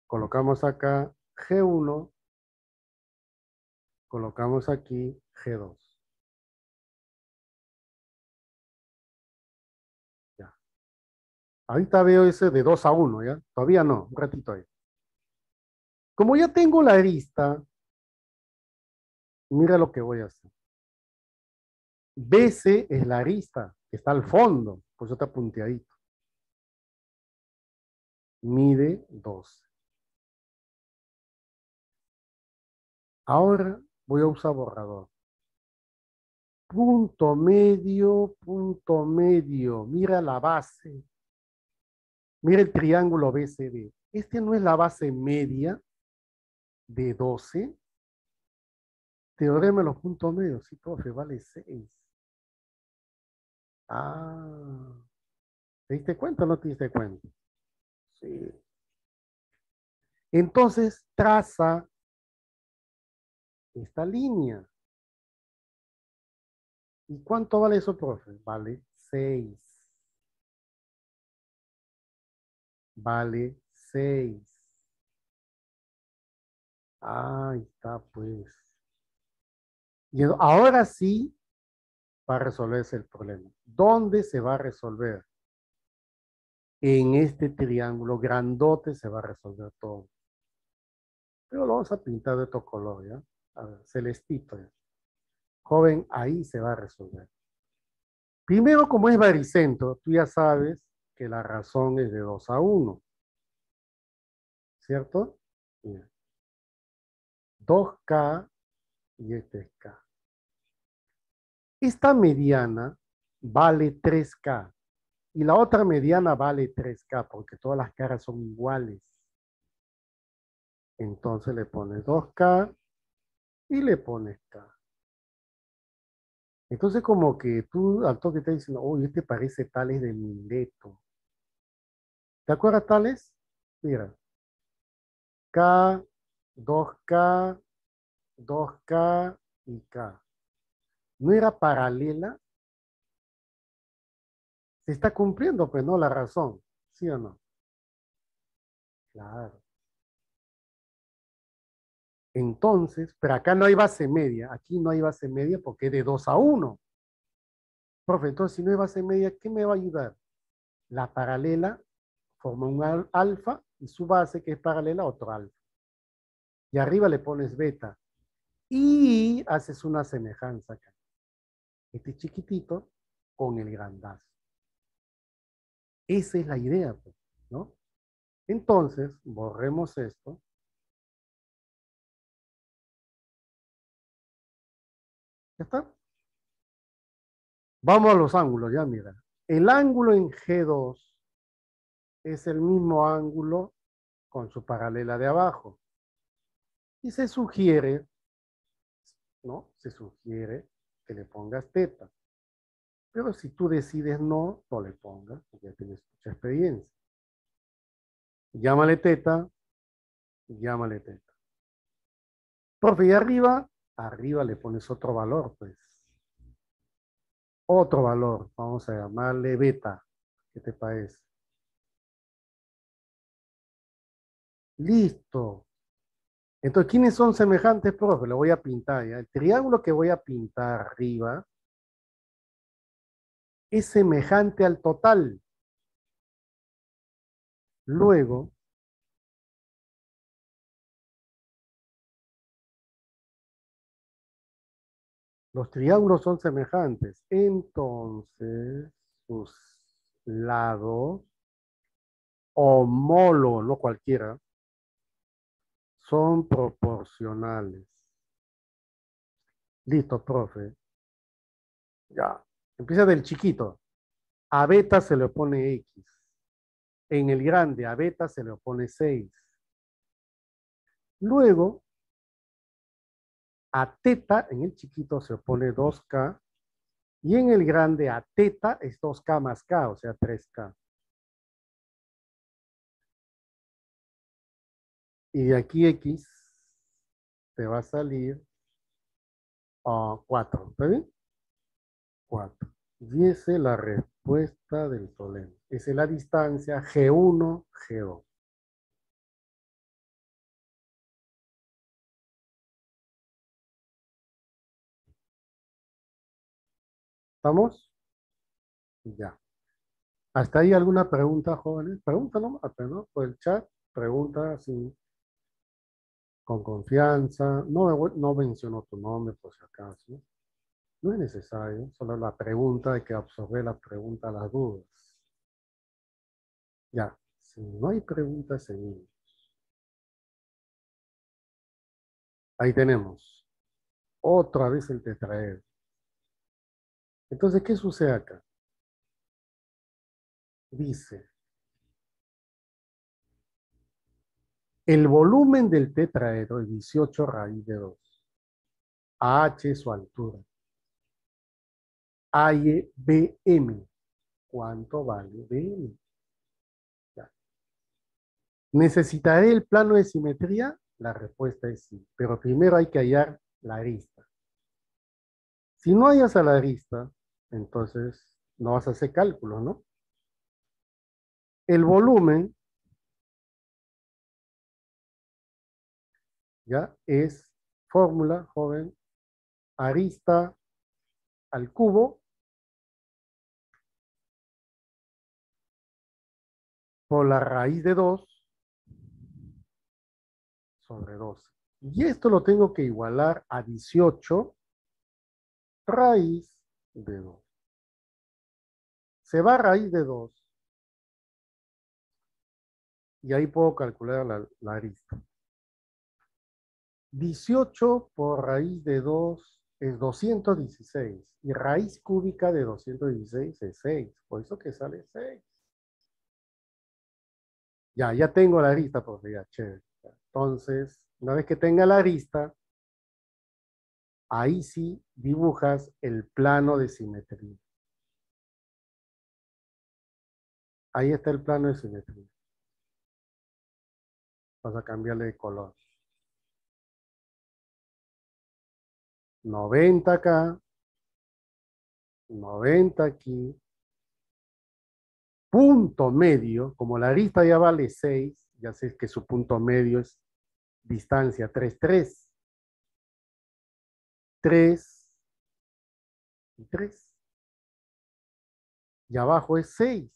Colocamos acá G1, colocamos aquí G2. Ya. Ahorita veo ese de 2 a 1, ¿ya? Todavía no, un ratito ahí. Como ya tengo la arista, mira lo que voy a hacer. BC es la arista que está al fondo, por eso está punteadito. Mide 12. Ahora voy a usar borrador. Punto medio, punto medio. Mira la base. Mira el triángulo BCD. Este no es la base media de 12. Teorema de los puntos medios. Sí, profe, vale 6. Ah, ¿te diste cuenta o no te diste cuenta? Sí. Entonces, traza esta línea. ¿Y cuánto vale eso, profe? Vale 6. Vale 6. Ahí está, pues. Y ahora sí va a resolverse el problema. ¿Dónde se va a resolver? En este triángulo grandote se va a resolver todo. Pero lo vamos a pintar de otro color, ¿ya? A ver, celestito, ¿ya? Joven, ahí se va a resolver. Primero, como es baricentro, tú ya sabes que la razón es de 2 a 1, ¿cierto? Mira, 2K y este es K. Esta mediana vale 3K y la otra mediana vale 3K porque todas las caras son iguales. Entonces le pones 2K y le pones K. Entonces como que tú al toque estás diciendo, oye, este parece Tales de Mileto. ¿Te acuerdas Tales? Mira, K, 2K, 2K y K. ¿No era paralela? Se está cumpliendo, pues no, la razón. ¿Sí o no? Claro. Entonces, pero acá no hay base media. Aquí no hay base media porque es de 2 a 1. Profe, entonces si no hay base media, ¿qué me va a ayudar? La paralela forma un alfa y su base que es paralela otro alfa. Y arriba le pones beta. Y haces una semejanza acá. Este chiquitito con el grandazo. Esa es la idea, pues, ¿no? Entonces, borremos esto. ¿Ya está? Vamos a los ángulos, ya mira. El ángulo en G2 es el mismo ángulo con su paralela de abajo. Y se sugiere, ¿no? Se sugiere que le pongas teta. Pero si tú decides no, no le pongas, porque ya tienes mucha experiencia. Llámale teta, llámale teta. Profe, y arriba le pones otro valor, pues. Otro valor, vamos a llamarle beta. ¿Qué te parece? Listo. Entonces, ¿quiénes son semejantes, profe? Lo voy a pintar, ¿ya? El triángulo que voy a pintar arriba es semejante al total. Luego, los triángulos son semejantes. Entonces, sus lados homólogos, no cualquiera, son proporcionales. Listo, profe. Ya. Empieza del chiquito. A beta se le opone X. En el grande, a beta se le opone 6. Luego, a teta, en el chiquito se opone 2K. Y en el grande, a teta es 2K más K, o sea, 3K. Y de aquí X te va a salir 4. ¿Está bien? 4. Y esa es la respuesta del problema. Esa es la distancia G1, G2. ¿Estamos? Ya. ¿Hasta ahí alguna pregunta, jóvenes? Pregunta nomás, ¿no? Por el chat, pregunta así, con confianza. No menciono tu nombre por si acaso. No es necesario, solo la pregunta, hay que absorber la pregunta, las dudas. Ya, si no hay preguntas, seguimos. Ahí tenemos. Otra vez el tetraedro. Entonces, ¿qué sucede acá? Dice, el volumen del tetraedro es 18 raíz de 2. H es su altura. Hay BM. ¿Cuánto vale BM? Ya. ¿Necesitaré el plano de simetría? La respuesta es sí, pero primero hay que hallar la arista. Si no hallas a la arista, entonces no vas a hacer cálculos, ¿no? El volumen, ya, es fórmula, joven, arista al cubo por la raíz de 2 sobre 12. Y esto lo tengo que igualar a 18 raíz de 2. Se va a raíz de 2 y ahí puedo calcular la arista. 18 por raíz de 2 es 216 y raíz cúbica de 216 es 6. Por eso que sale 6. Ya tengo la arista, profe, ya, chévere. Entonces, una vez que tenga la arista, ahí sí dibujas el plano de simetría. Ahí está el plano de simetría. Vas a cambiarle de color. 90 acá, 90 aquí. Punto medio, como la arista ya vale 6, ya sé que su punto medio es distancia 3, 3. 3 y 3. Y abajo es 6.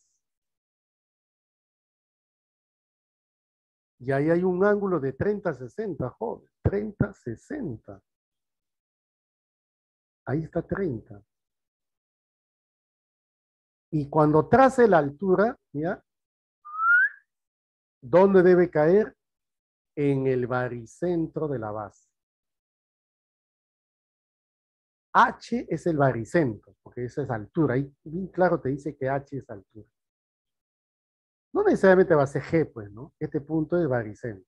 Y ahí hay un ángulo de 30, 60, joven. 30, 60. Ahí está 30. Y cuando trace la altura, ¿ya? ¿Dónde debe caer? En el baricentro de la base. H es el baricentro, porque esa es altura. Ahí bien claro te dice que H es altura. No necesariamente va a ser G, pues, ¿no? Este punto es baricentro.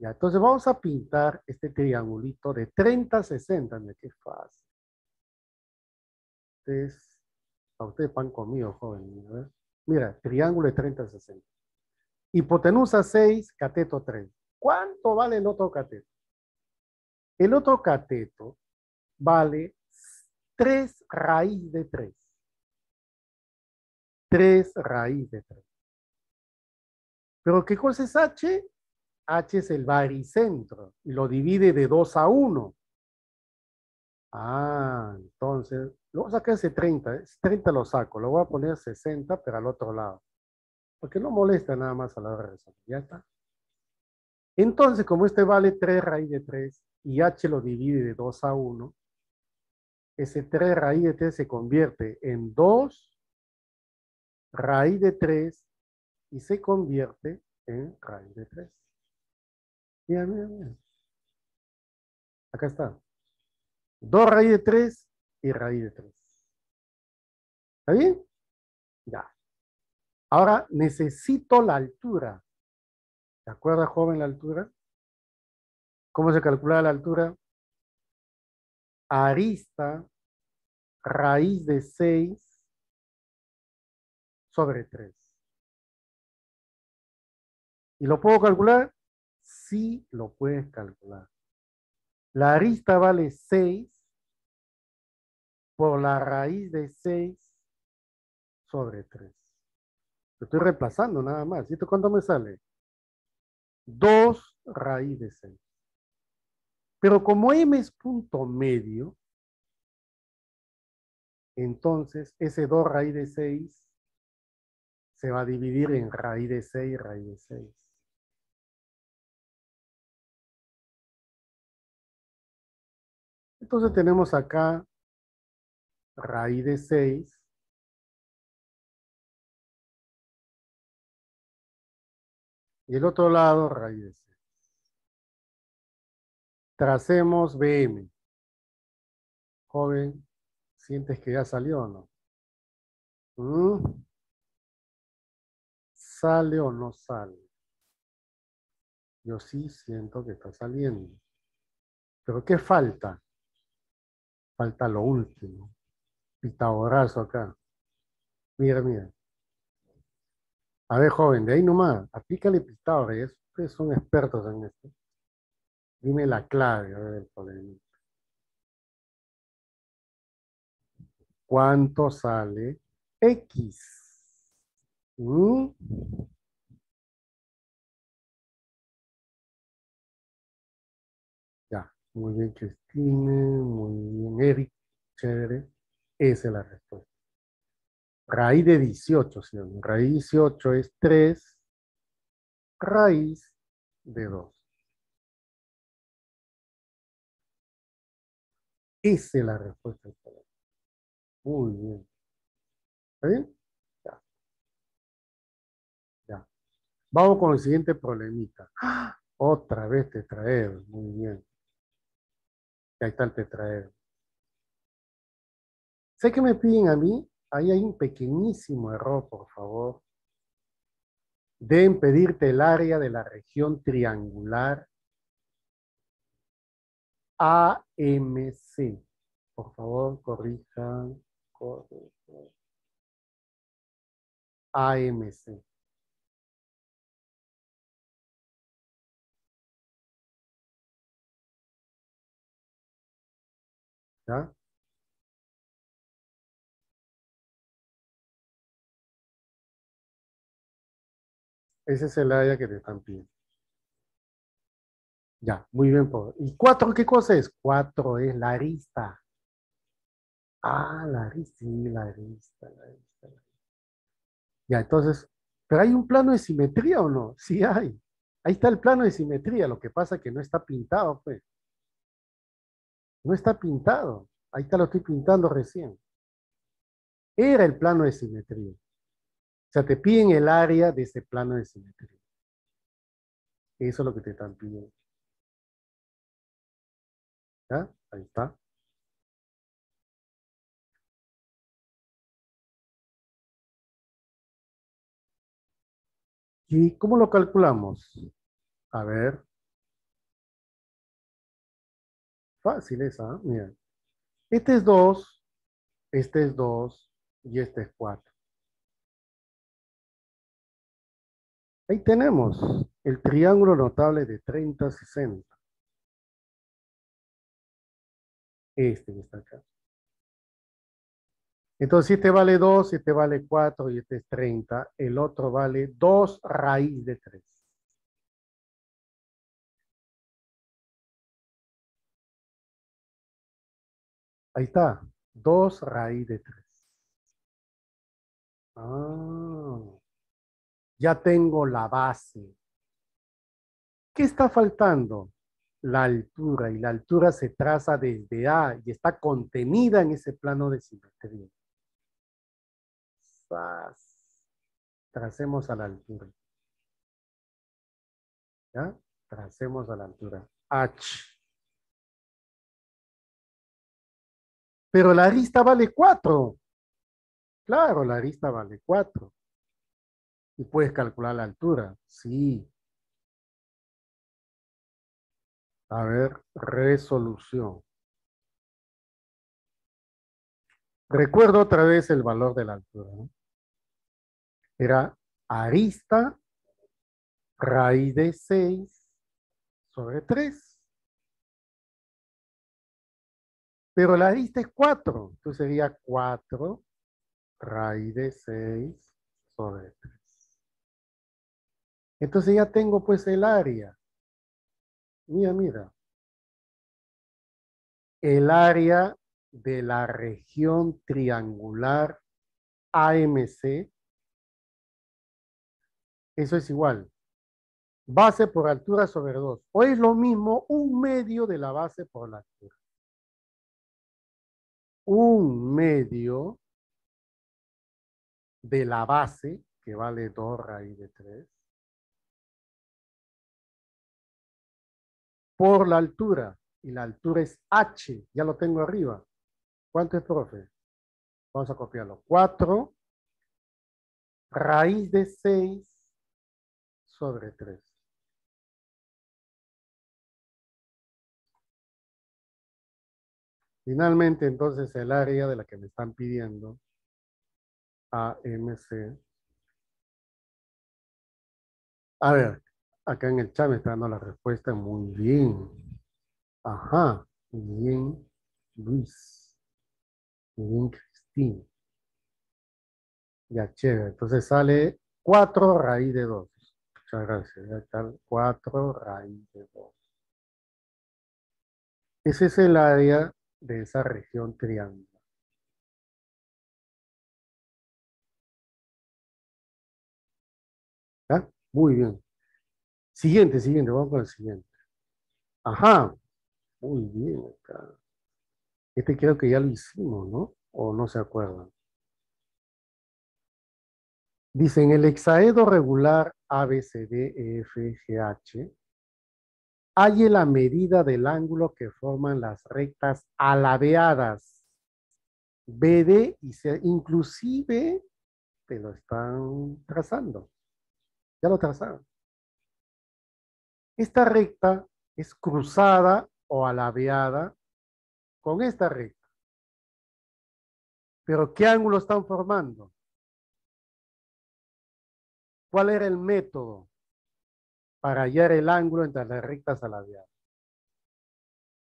Ya, entonces vamos a pintar este triangulito de 30, 60. Mira, qué fácil. A ustedes pan conmigo, joven. ¿Ver? Mira, triángulo de 30, 60. Hipotenusa 6, cateto 3. ¿Cuánto vale el otro cateto? El otro cateto vale 3 raíz de 3. 3 raíz de 3. ¿Pero qué cosa es H? H es el baricentro y lo divide de 2 a 1. Entonces, lo voy a sacar ese 30. 30 lo saco, lo voy a poner 60, pero al otro lado. Porque no molesta nada más a la hora de resolver. Ya está. Entonces, como este vale 3 raíz de 3 y H lo divide de 2 a 1, ese 3 raíz de 3 se convierte en 2 raíz de 3 y se convierte en raíz de 3. Mira, mira, mira. Acá está. 2 raíz de 3 y raíz de 3. ¿Está bien? Ya. Ahora necesito la altura. ¿De acuerdo, joven, la altura? ¿Cómo se calcula la altura? Arista raíz de 6 sobre 3. ¿Y lo puedo calcular? Sí, lo puedes calcular. La arista vale 6 por la raíz de 6 sobre 3. Lo estoy reemplazando nada más. ¿Y esto cuánto me sale? 2 raíz de 6. Pero como m es punto medio, entonces ese 2 raíz de 6 se va a dividir en raíz de 6 y raíz de 6. Entonces tenemos acá raíz de 6 y el otro lado raíz de 6. Tracemos BM. Joven, ¿sientes que ya salió o no? ¿Mm? ¿Sale o no sale? Yo sí siento que está saliendo. ¿Pero qué falta? Falta lo último. Pitagorazo acá. Mira, mira. A ver, joven, de ahí nomás. Aplícale Pitágoras. Ustedes son expertos en esto. Dime la clave, a ver, el problema. ¿Cuánto sale X? ¿Mm? Ya, muy bien, Cristine, muy bien, Eric, chévere. Esa es la respuesta. Raíz de 18, ¿sí? Raíz 18 es 3 raíz de 2. Esa es la respuesta del problema. Muy bien. ¿Está bien? Ya, ya. Vamos con el siguiente problemita. ¡Ah! Otra vez tetraedro. Muy bien. Ahí está el tetraedro. Sé que me piden a mí, ahí hay un pequeñísimo error, por favor. Deben pedirte el área de la región triangular AMC. Por favor, corrijan. AMC. ¿Ya? Ese es el área que te están pidiendo. Ya, muy bien. ¿Y 4 qué cosa es? 4 es la arista. Ah, la arista, sí, la arista, la arista. Ya, entonces, ¿pero hay un plano de simetría o no? Sí hay. Ahí está el plano de simetría, lo que pasa es que no está pintado, pues. No está pintado. Ahí está, lo estoy pintando recién. Era el plano de simetría. O sea, te piden el área de ese plano de simetría. Eso es lo que te están pidiendo. ¿Ya? Ahí está. ¿Y cómo lo calculamos? A ver, fácil esa, ¿eh? Mira. Este es 2, este es 2 y este es 4. Ahí tenemos el triángulo notable de 30, 60. Este que está acá. Entonces, si este vale 2, si este vale 4 y este es 30, el otro vale 2 raíz de 3. Ahí está, 2 raíz de 3. Ah, ya tengo la base. ¿Qué está faltando? La altura, y la altura se traza desde A y está contenida en ese plano de simetría. ¡Sas! Tracemos a la altura. ¿Ya? Tracemos a la altura. H. Pero la arista vale 4. Claro, la arista vale 4. Y puedes calcular la altura. Sí. A ver, resolución. Recuerdo otra vez el valor de la altura, ¿no? Era arista raíz de 6 sobre 3. Pero la arista es 4. Entonces sería 4 raíz de 6 sobre 3. Entonces ya tengo pues el área. Mira, mira. El área de la región triangular AMC. Eso es igual. Base por altura sobre 2. O es lo mismo un medio de la base por la altura. Un medio de la base, que vale 2 raíz de 3, por la altura. Y la altura es H. Ya lo tengo arriba. ¿Cuánto es, profe? Vamos a copiarlo. 4 raíz de 6 sobre 3. Finalmente, entonces, el área de la que me están pidiendo, AMC. A ver, acá en el chat me está dando la respuesta. Muy bien. Ajá. Muy bien, Luis. Muy bien, Cristina. Ya, chévere. Entonces sale 4 raíz de 2. Muchas gracias. Ya está 4 raíz de 2. Ese es el área de esa región triangular. ¿Ya? Muy bien. Siguiente, siguiente. Vamos con el siguiente. Ajá. Muy bien. Acá. Este creo que ya lo hicimos, ¿no? O no se acuerdan. Dice, en el hexaedro regular ABCDEFGH, halle la medida del ángulo que forman las rectas alabeadas BD y C. Inclusive te lo están trazando. Ya lo trazaron. Esta recta es cruzada o alabeada con esta recta. Pero ¿qué ángulo están formando? ¿Cuál era el método para hallar el ángulo entre las rectas alabeadas?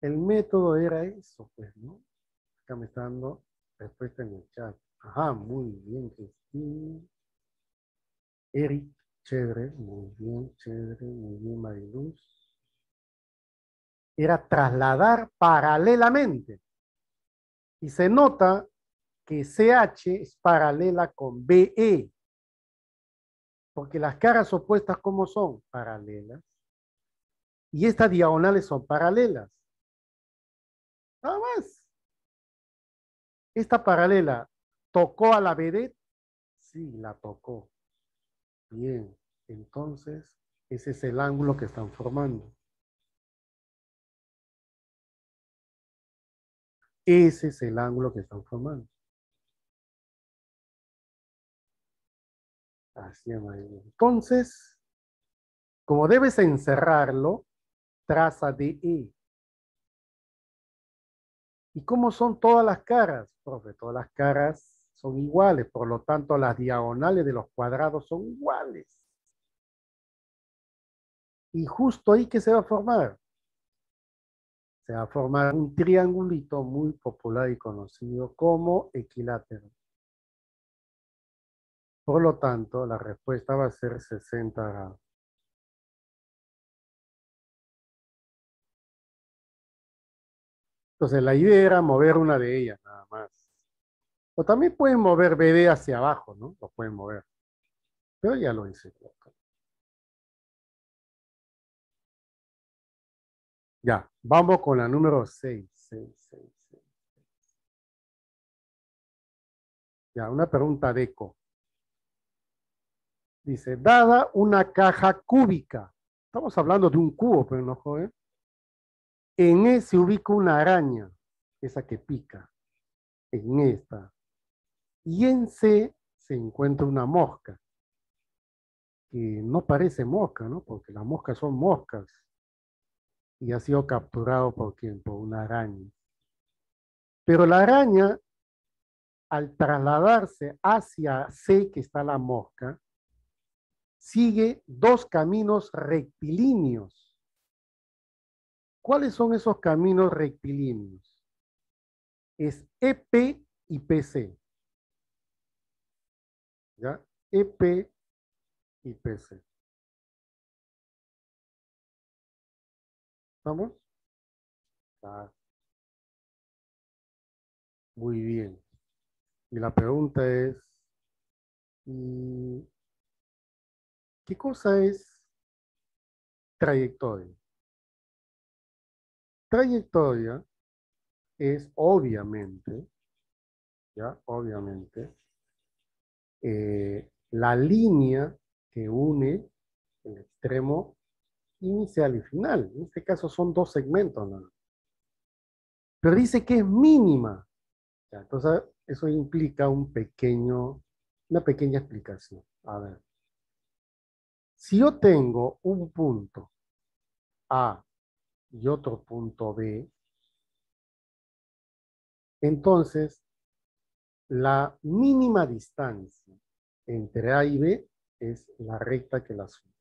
El método era eso, pues, ¿no? Acá me está dando respuesta en el chat. Ajá, muy bien, Cristina. Eric, chévere, muy bien, Mariluz. Era trasladar paralelamente. Y se nota que CH es paralela con BE. Porque las caras opuestas, ¿cómo son? Paralelas. Y estas diagonales son paralelas. Nada más. Esta paralela tocó a la BD. Sí, la tocó. Bien. Entonces, ese es el ángulo que están formando. Ese es el ángulo que están formando. Así es, María. Entonces, como debes encerrarlo, traza DE. ¿Y cómo son todas las caras? Profe, todas las caras son iguales, por lo tanto las diagonales de los cuadrados son iguales. Y justo ahí, ¿qué se va a formar? Se va a formar un triangulito muy popular y conocido como equilátero. Por lo tanto, la respuesta va a ser 60 grados. Entonces, la idea era mover una de ellas, nada más. O también pueden mover BD hacia abajo, ¿no? Lo pueden mover. Pero ya lo hice. Ya, vamos con la número 6. Ya, una pregunta de eco. Dice, dada una caja cúbica, estamos hablando de un cubo, pero no, joven. En ese se ubica una araña, esa que pica, en esta. Y en C se encuentra una mosca, que no parece mosca, ¿no? Porque las moscas son moscas. Y ha sido capturado por quién, por una araña. Pero la araña, al trasladarse hacia C, que está la mosca, sigue dos caminos rectilíneos. ¿Cuáles son esos caminos rectilíneos? Es EP y PC. ¿Ya? EP y PC. ¿Estamos? Ah, muy bien. Y la pregunta es, ¿y ¿qué cosa es trayectoria? Trayectoria es obviamente, ¿ya? Obviamente, la línea que une el extremo inicial y final. En este caso son dos segmentos, ¿no? Pero dice que es mínima. Ya, entonces, eso implica una pequeña explicación. A ver, si yo tengo un punto A y otro punto B, entonces la mínima distancia entre A y B es la recta que las une.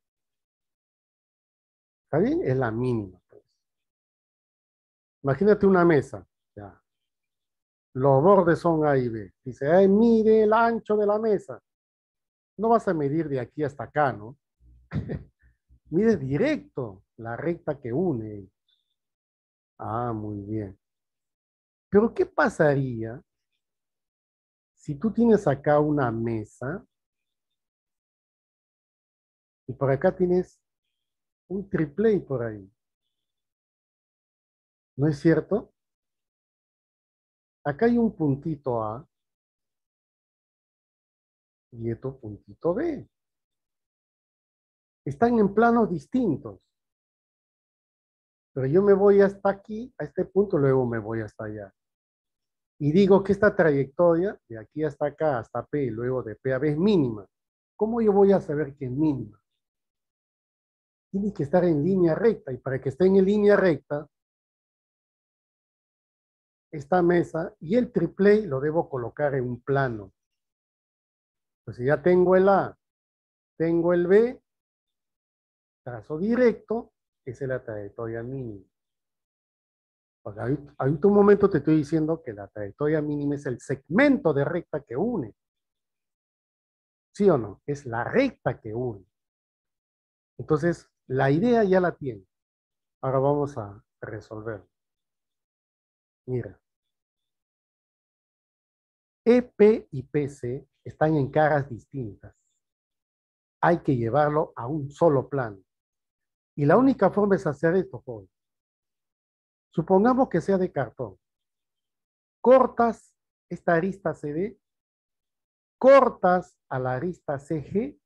¿Está bien? Es la mínima, pues. Imagínate una mesa. Ya. Los bordes son A y B. Dice, ay, mide el ancho de la mesa. No vas a medir de aquí hasta acá, ¿no? Mides directo la recta que une. Ah, muy bien. Pero ¿qué pasaría si tú tienes acá una mesa y por acá tienes un triple por ahí? ¿No es cierto? Acá hay un puntito A y otro puntito B. Están en planos distintos, pero yo me voy hasta aquí, a este punto, luego me voy hasta allá. Y digo que esta trayectoria de aquí hasta acá, hasta P, y luego de P a B es mínima. ¿Cómo yo voy a saber que es mínima? Tiene que estar en línea recta, y para que esté en línea recta, esta mesa y el triple lo debo colocar en un plano. Pues si ya tengo el A, tengo el B, trazo directo, esa es la trayectoria mínima. Porque ahorita un momento te estoy diciendo que la trayectoria mínima es el segmento de recta que une. ¿Sí o no? Es la recta que une. Entonces, la idea ya la tiene. Ahora vamos a resolver. Mira, EP y PC están en caras distintas. Hay que llevarlo a un solo plano. Y la única forma es hacer esto, joven. Supongamos que sea de cartón. Cortas esta arista CD, cortas a la arista CG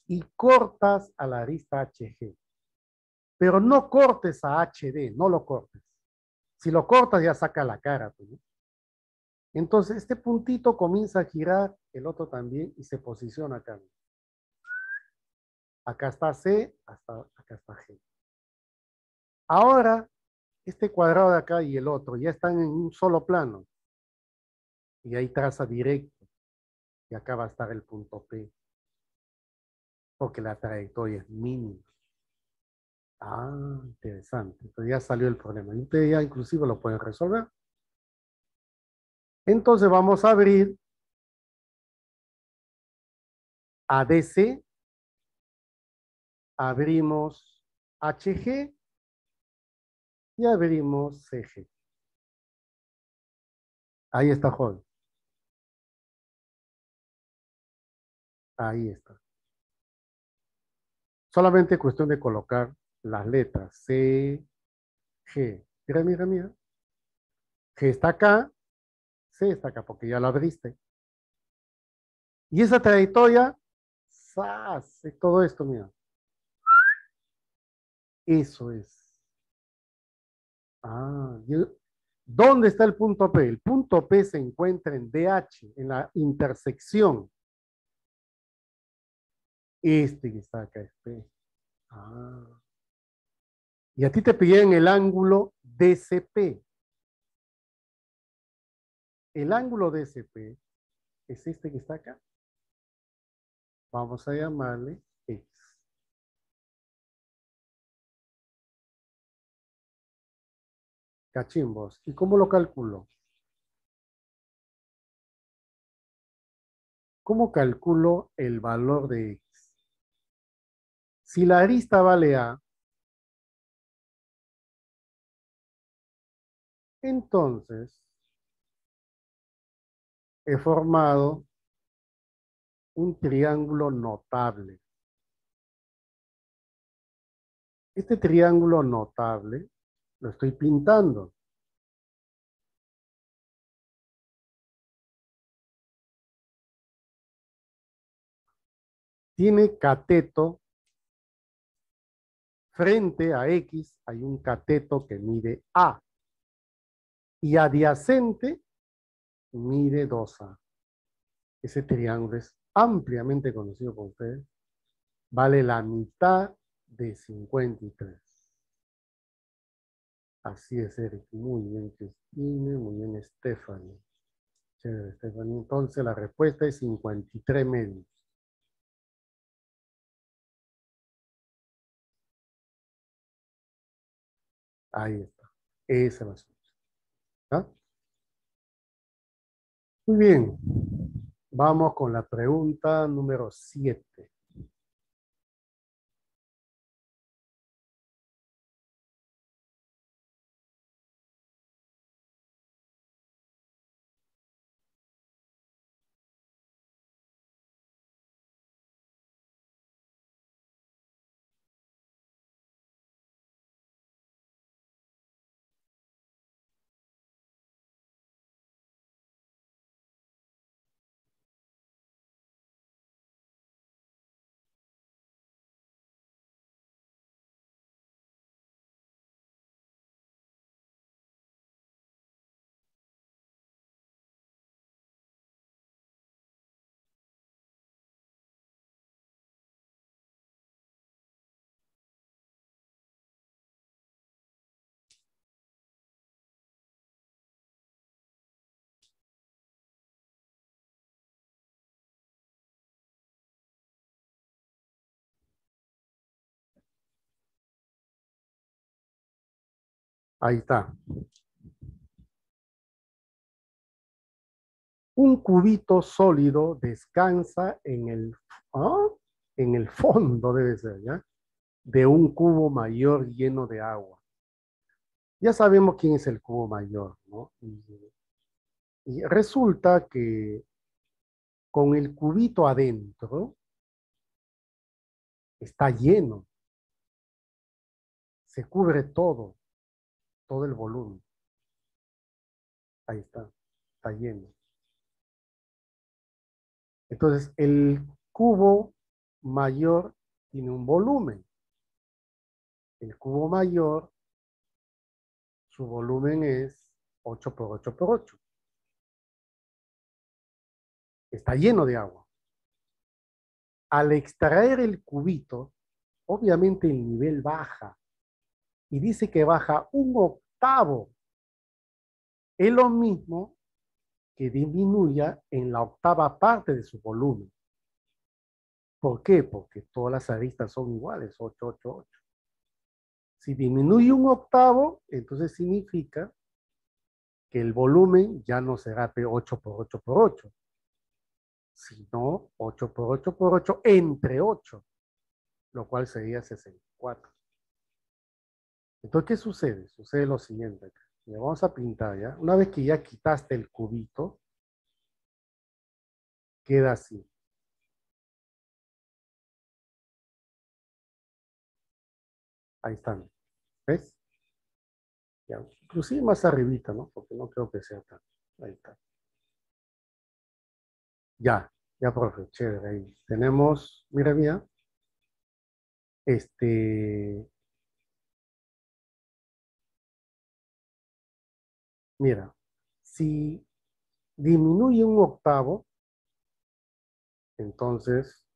y cortas a la arista HG. Pero no cortes a HD, no lo cortes. Si lo cortas ya saca la cara, pues, ¿no? Entonces este puntito comienza a girar, el otro también, y se posiciona acá. Acá está C, hasta acá está G. Ahora, este cuadrado de acá y el otro ya están en un solo plano. Y ahí traza directo. Y acá va a estar el punto P. Porque la trayectoria es mínima. Ah, interesante. Entonces ya salió el problema. Y ustedes ya inclusive lo pueden resolver. Entonces vamos a abrir ADC, abrimos HG y abrimos CG. Ahí está, joven. Ahí está. Solamente cuestión de colocar las letras C, G. Mira, mira, mira. G está acá, C está acá, porque ya lo abriste. Y esa trayectoria, ¡zas! Es todo esto, mira. Eso es. Ah, ¿Dónde está el punto P? El punto P se encuentra en DH, en la intersección. Este que está acá es P. Ah. Y a ti te piden el ángulo DCP. El ángulo DCP es este que está acá. Vamos a llamarle X. Cachimbos. ¿Y cómo lo calculo? ¿Cómo calculo el valor de X? Si la arista vale A, entonces he formado un triángulo notable. Este triángulo notable lo estoy pintando. Tiene cateto. Frente a X hay un cateto que mide A. Y adyacente mide 2A. Ese triángulo es ampliamente conocido por ustedes. Vale la mitad de 53. Así es, Eric. Muy bien, Cristina. Muy bien, Stephanie. Chévere, Stephanie. Entonces la respuesta es 53 medios. Ahí está. Esa es la solución. ¿Ah? Muy bien. Vamos con la pregunta número 7. Ahí está. Un cubito sólido descansa ¿ah? En el fondo, debe ser, ¿ya? De un cubo mayor lleno de agua. Ya sabemos quién es el cubo mayor, ¿no? Y resulta que con el cubito adentro está lleno, se cubre todo el volumen. Ahí está lleno. Entonces, el cubo mayor tiene un volumen. El cubo mayor, su volumen es 8 por 8 por 8. Está lleno de agua. Al extraer el cubito, obviamente el nivel baja. Y dice que baja un octavo. Es lo mismo que disminuya en la octava parte de su volumen. ¿Por qué? Porque todas las aristas son iguales, 8, 8, 8. Si disminuye un octavo, entonces significa que el volumen ya no será 8 por 8 por 8, sino 8 por 8 por 8 entre 8, lo cual sería 64. Entonces, ¿qué sucede? Sucede lo siguiente. Le vamos a pintar ya. Una vez que ya quitaste el cubito, queda así. Ahí están. ¿Ves? Ya. Inclusive más arribita, ¿no? Porque no creo que sea tan. Ahí está. Ya, profe, chévere. Ahí tenemos, mira, mira, este, Mira, si disminuye un octavo, entonces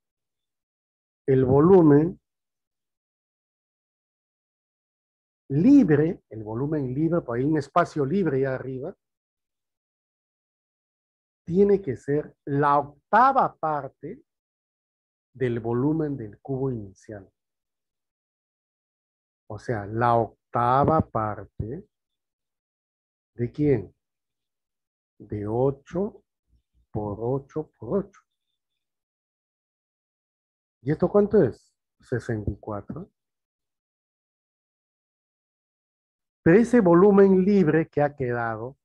el volumen libre, por ahí un espacio libre ahí arriba, tiene que ser la octava parte del volumen del cubo inicial. O sea, la octava parte ¿de quién? De 8 por 8 por 8. ¿Y esto cuánto es? 64. Pero ese volumen libre que ha quedado,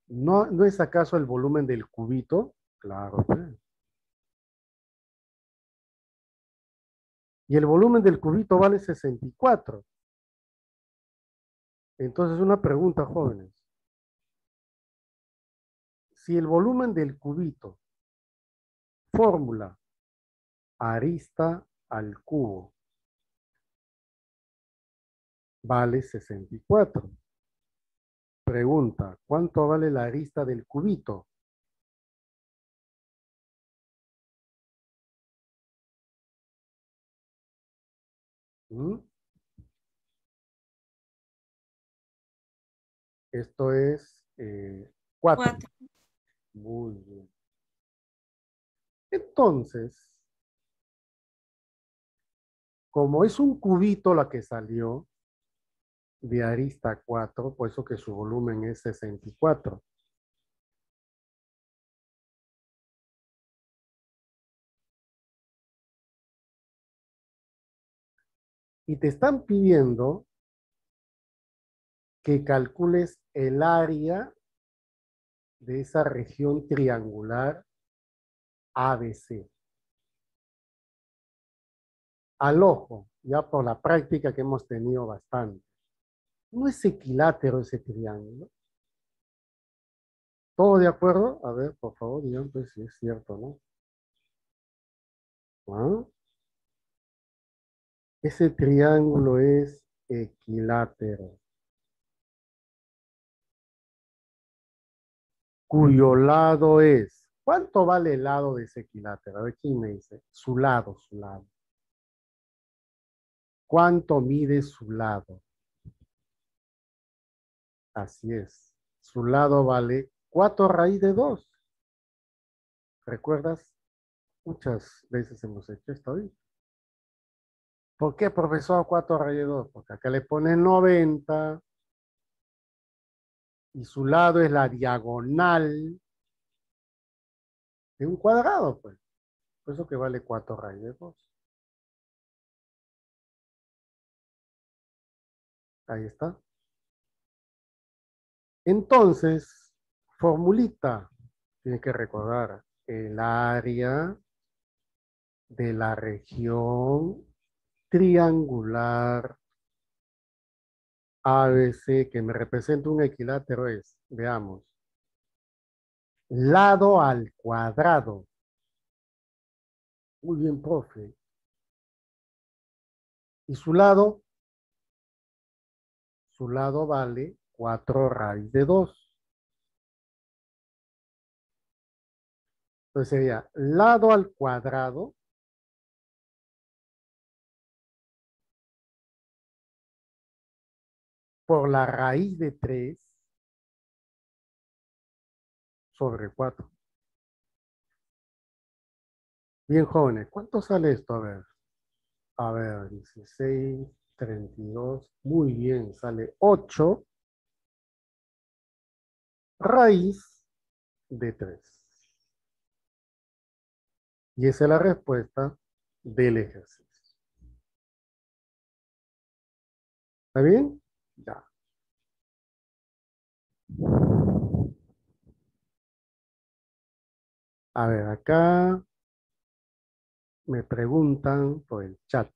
¿no es acaso el volumen del cubito? Claro, pues. Y el volumen del cubito vale 64. Entonces, una pregunta, jóvenes. Si el volumen del cubito, fórmula, arista al cubo, vale 64. Pregunta, ¿cuánto vale la arista del cubito? ¿Mm? Esto es 4. 4. Muy bien. Entonces, como es un cubito la que salió de arista 4, por eso que su volumen es 64. Y te están pidiendo que calcules el área de esa región triangular ABC. Al ojo, ya por la práctica que hemos tenido bastante. ¿No es equilátero ese triángulo? ¿Todo de acuerdo? A ver, por favor, digan pues si es cierto, ¿no? ¿Ah? Ese triángulo es equilátero, cuyo lado es. ¿Cuánto vale el lado de ese equilátero? A ver quién me dice. Su lado, su lado. ¿Cuánto mide su lado? Así es. Su lado vale 4 raíz de 2. ¿Recuerdas? Muchas veces hemos hecho esto hoy. ¿Por qué, profesor, 4 raíz de 2? Porque acá le pone 90 y su lado es la diagonal de un cuadrado, pues. Por eso que vale 4 raíz de 2. Ahí está. Entonces, formulita, tiene que recordar el área de la región triangular ABC que me representa un equilátero es, veamos, lado al cuadrado. Muy bien, profe. Y su lado vale 4 raíz de 2. Entonces sería lado al cuadrado por la raíz de 3 sobre 4. Bien, jóvenes, ¿cuánto sale esto? A ver, 16, 32. Muy bien, sale 8 raíz de 3. Y esa es la respuesta del ejercicio. ¿Está bien? Ya. A ver, acá me preguntan por el chat.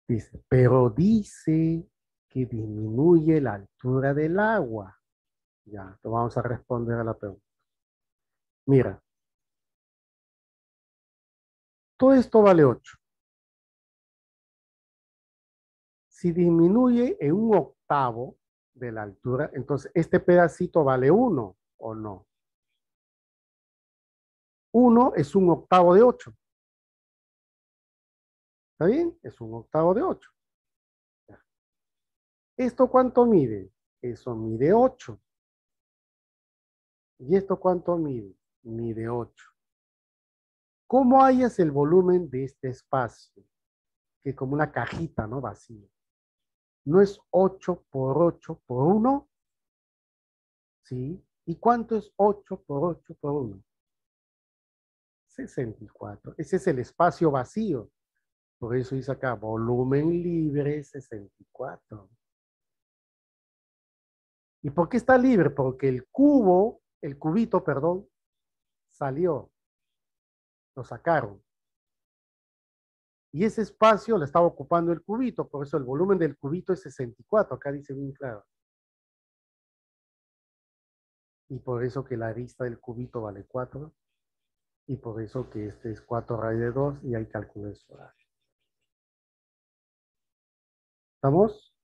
Dice, pero dice que disminuye la altura del agua. Ya, entonces vamos a responder a la pregunta. Mira, todo esto vale 8. Si disminuye en un octavo, de la altura. Entonces, este pedacito vale 1 o no. 1 es un octavo de 8. ¿Está bien? Es un octavo de 8. ¿Esto cuánto mide? Eso mide 8. ¿Y esto cuánto mide? Mide 8. ¿Cómo hallas el volumen de este espacio? Que es como una cajita, ¿no? Vacía. ¿No es 8 por 8 por 1? ¿Sí? ¿Y cuánto es 8 por 8 por 1? 64. Ese es el espacio vacío. Por eso dice acá, volumen libre 64. ¿Y por qué está libre? Porque el cubito, perdón, salió. Lo sacaron. Y ese espacio lo estaba ocupando el cubito, por eso el volumen del cubito es 64. Acá dice bien claro. Y por eso que la arista del cubito vale 4. Y por eso que este es 4 raíz de 2 y hay cálculo de su área. ¿Estamos?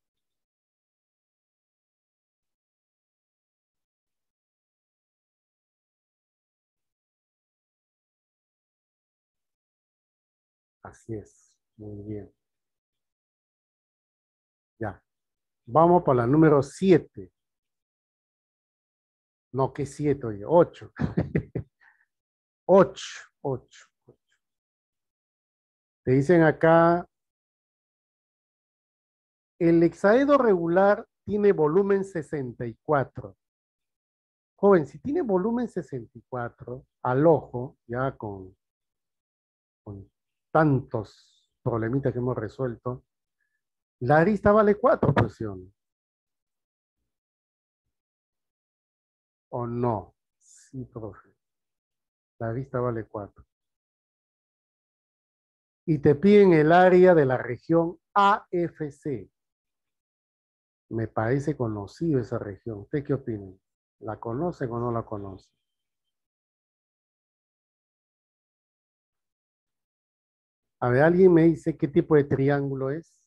Así es. Muy bien. Ya. Vamos por la número 7. No, ¿qué 7? Oye, 8. 8. 8. Te dicen acá, el hexaedro regular tiene volumen 64. Joven, si tiene volumen 64, al ojo, ya con tantos problemitas que hemos resuelto, la arista vale 4 presiones. ¿O no? Sí, profe. La arista vale 4. Y te piden el área de la región AFC. Me parece conocido esa región. ¿Usted qué opina? ¿La conocen o no la conocen? A ver, alguien me dice qué tipo de triángulo es.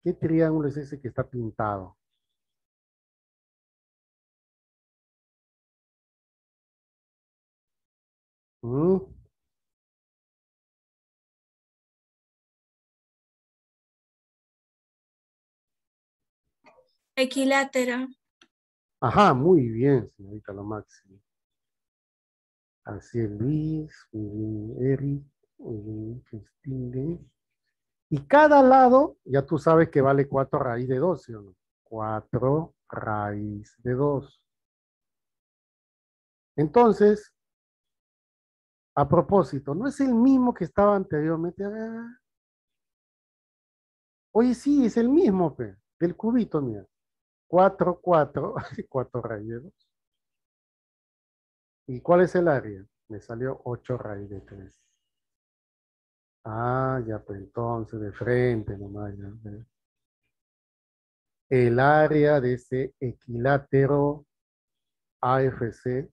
¿Qué triángulo es ese que está pintado? ¿Mm? Equilátero. Ajá, muy bien, señorita lo máximo. Así es, Luis, muy bien, Eric, muy bien, Christine. Y cada lado, ya tú sabes que vale 4 raíz de 2, ¿sí o no? 4 raíz de 2. Entonces, a propósito, ¿no es el mismo que estaba anteriormente? Ah, oye, sí, es el mismo, pe, del cubito, mira. 4, 4, 4 raíz de 2. ¿Y cuál es el área? Me salió 8 raíz de 3. Ah, ya, pues entonces, de frente nomás. Ya, ve. El área de ese equilátero AFC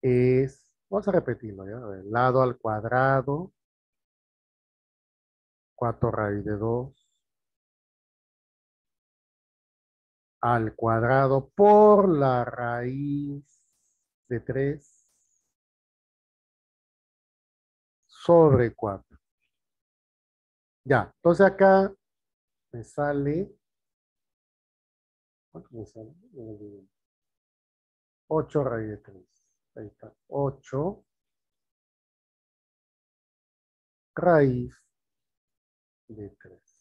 es, vamos a repetirlo, ¿ya? A ver, lado al cuadrado, 4 raíz de 2, al cuadrado por la raíz de 3 sobre 4. Ya, entonces acá me sale, ¿cuánto me sale? 8 raíz de 3. Ahí está, 8 raíz de 3.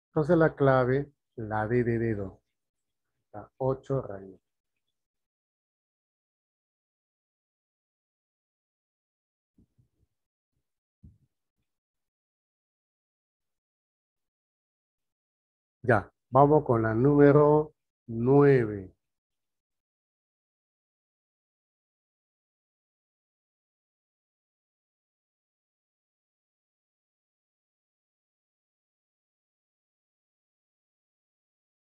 Entonces la clave, la D de dedo, está 8 raíz. Ya, vamos con la número 9.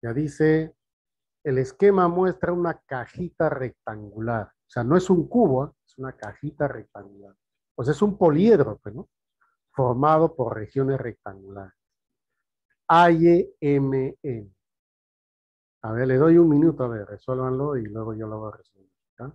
Ya dice, el esquema muestra una cajita rectangular. O sea, no es un cubo, ¿eh? Es una cajita rectangular. O sea, es un poliedro, pues, ¿no? Formado por regiones rectangulares. Halle MN. A ver, le doy un minuto, a ver, resuélvanlo y luego yo lo voy a resolver. ¿Ya?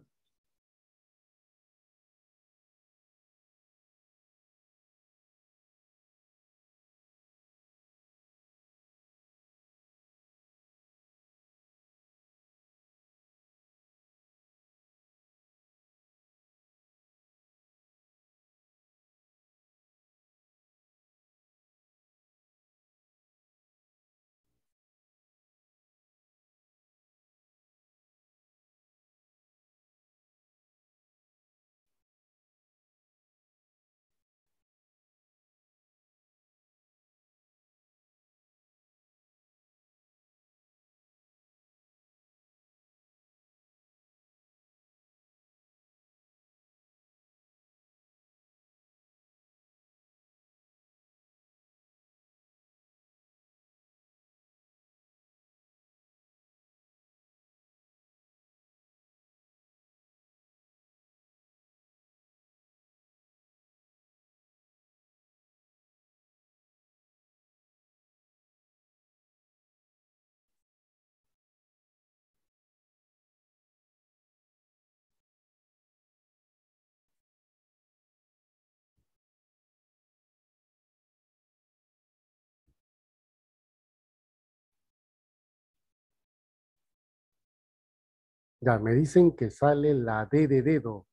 Ya, me dicen que sale la D de dedo.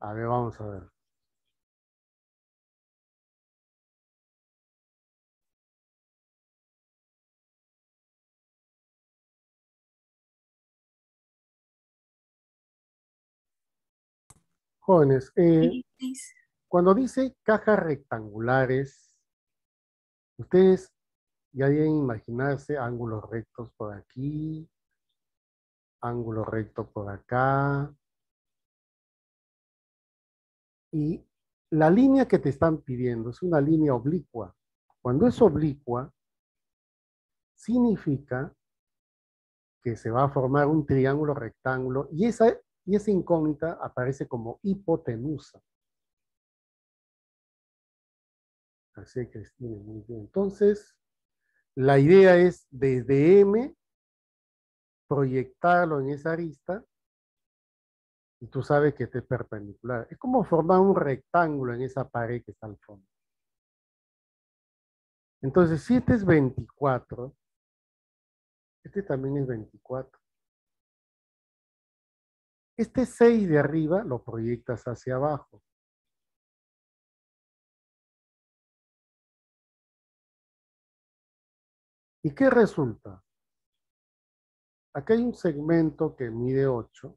A ver, vamos a ver. Jóvenes, Dieciséis. cuando dice cajas rectangulares, ustedes ya deben imaginarse ángulos rectos por aquí, ángulo recto por acá, y la línea que te están pidiendo es una línea oblicua. Cuando es oblicua, significa que se va a formar un triángulo rectángulo y esa incógnita aparece como hipotenusa. Así que, Cristina, muy bien. Entonces, la idea es desde M proyectarlo en esa arista y tú sabes que este es perpendicular. Es como formar un rectángulo en esa pared que está al fondo. Entonces, si este es 24, este también es 24. Este 6 de arriba lo proyectas hacia abajo. ¿Y qué resulta? Acá hay un segmento que mide 8.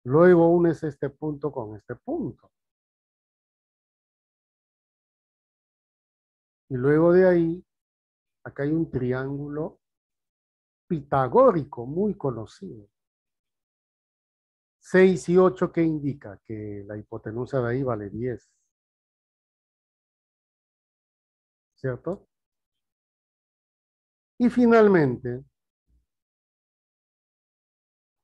Luego unes este punto con este punto. Y luego de ahí, acá hay un triángulo pitagórico muy conocido. 6 y 8, ¿qué indica? Que la hipotenusa de ahí vale 10, ¿cierto? Y finalmente,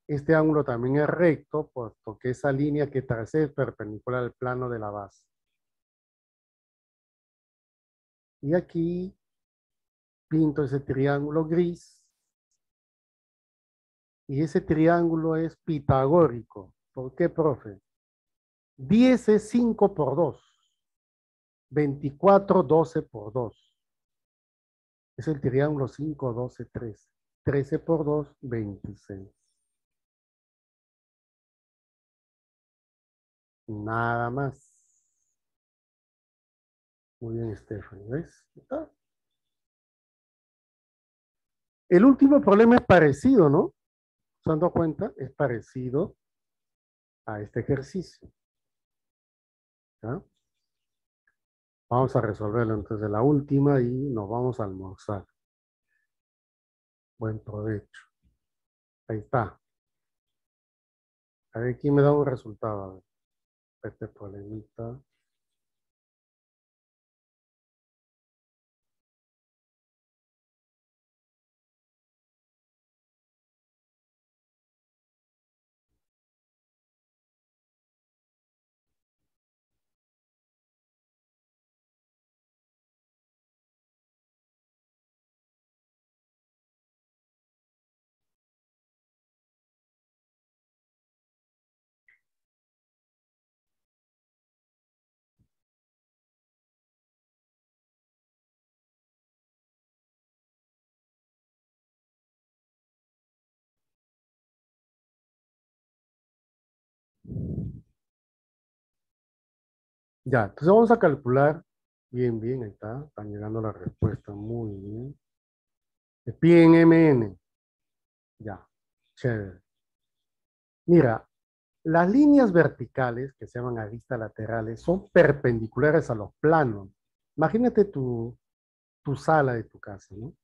este ángulo también es recto, puesto que esa línea que tracé es perpendicular al plano de la base. Y aquí pinto ese triángulo gris, y ese triángulo es pitagórico. ¿Por qué, profe? 10 es 5 por 2. 24, 12 por 2. Es el triángulo 5, 12, 13. 13 por 2, 26. Nada más. Muy bien, Stephanie. ¿Ves? ¿Está? El último problema es parecido, ¿no? ¿Se han dado cuenta? Es parecido a este ejercicio. ¿Ya? Vamos a resolverlo entonces la última y nos vamos a almorzar. Buen provecho. Ahí está. A ver quién me da un resultado. A ver, este problemita. Ya, entonces vamos a calcular. Bien, bien, ahí está. Están llegando las respuestas. Muy bien. Pi en MN. Ya, chévere. Mira, las líneas verticales, que se llaman aristas laterales, son perpendiculares a los planos. Imagínate tu sala de tu casa, ¿no?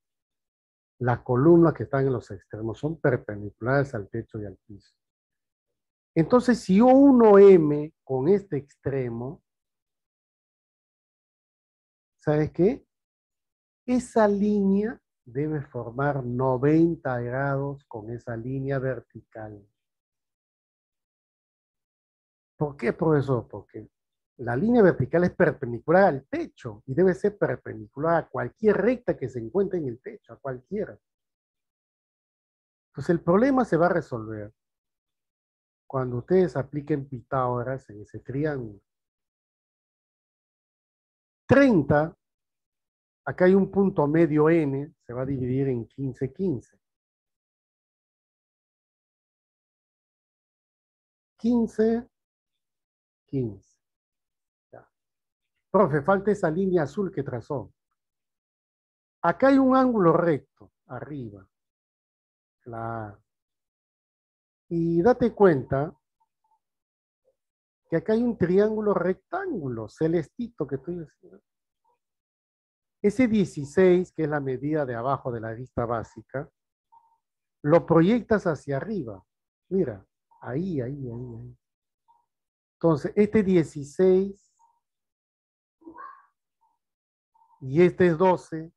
Las columnas que están en los extremos son perpendiculares al techo y al piso. Entonces, si yo uno M con este extremo, ¿sabes qué? Esa línea debe formar 90 grados con esa línea vertical. ¿Por qué, profesor? Porque la línea vertical es perpendicular al techo y debe ser perpendicular a cualquier recta que se encuentre en el techo, a cualquiera. Entonces el problema se va a resolver cuando ustedes apliquen Pitágoras en ese triángulo. 30, acá hay un punto medio n, se va a dividir en 15, 15. 15, 15. Ya. Profe, falta esa línea azul que trazó. Acá hay un ángulo recto, arriba. Claro. Y date cuenta que acá hay un triángulo rectángulo, celestito que estoy haciendo. Ese 16, que es la medida de abajo de la arista básica, lo proyectas hacia arriba. Mira, ahí, ahí, ahí, ahí. Entonces, este 16 y este es 12.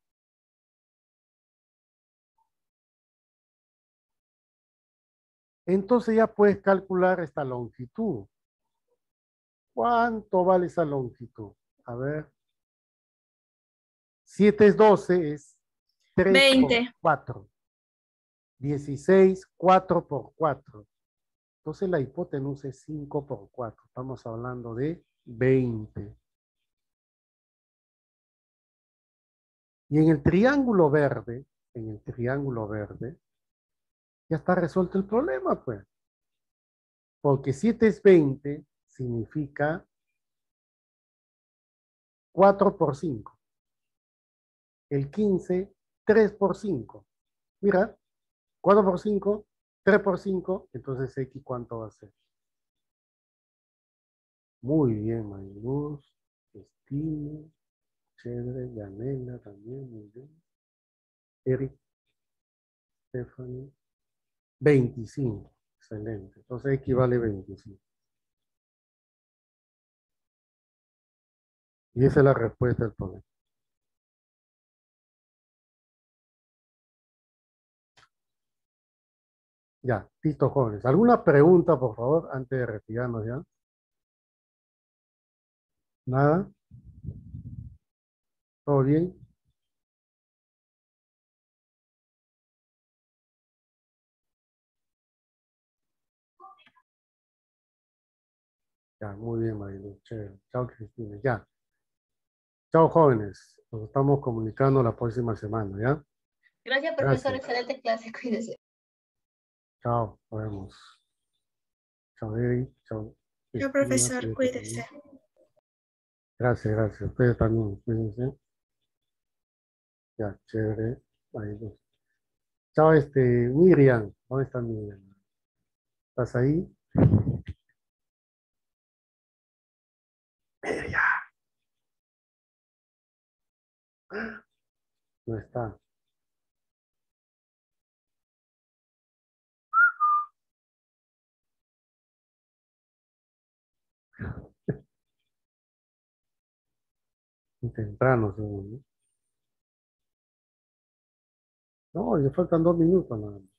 Entonces ya puedes calcular esta longitud. ¿Cuánto vale esa longitud? A ver. 7 es 12, es 3 por 20. 4. 16, 4 por 4. Entonces la hipotenusa es 5 por 4. Estamos hablando de 20. Y en el triángulo verde, ya está resuelto el problema, pues. Porque 7 es 20, significa 4 por 5. El 15, 3 por 5. Mira, 4 por 5, 3 por 5, entonces X, ¿cuánto va a ser? Muy bien, Mariluz, Estimo, chévere, Yanela también, muy bien. Eric, Stephanie, 25, excelente. Entonces X vale 25. Y esa es la respuesta del problema. Ya, listo, jóvenes. ¿Alguna pregunta, por favor, antes de retirarnos ya? ¿Nada? ¿Todo bien? Ya, muy bien, Marilu. Chévere. Chao, Cristina. Ya. Chao, jóvenes. Nos estamos comunicando la próxima semana, ¿ya? Gracias, profesor. Gracias. Excelente clase. Cuídese. Chao. Nos vemos. Chao, Eric. Chao, Chao, Cristina. profesor. Cuídate Cuídese. también. Gracias, gracias. Ustedes también. Cuídense. Ya, chévere. Marilu. Chao, Miriam. ¿Dónde está Miriam? ¿Estás ahí? Miriam. No está. Temprano, según, ¿no? No, le faltan 2 minutos nada más.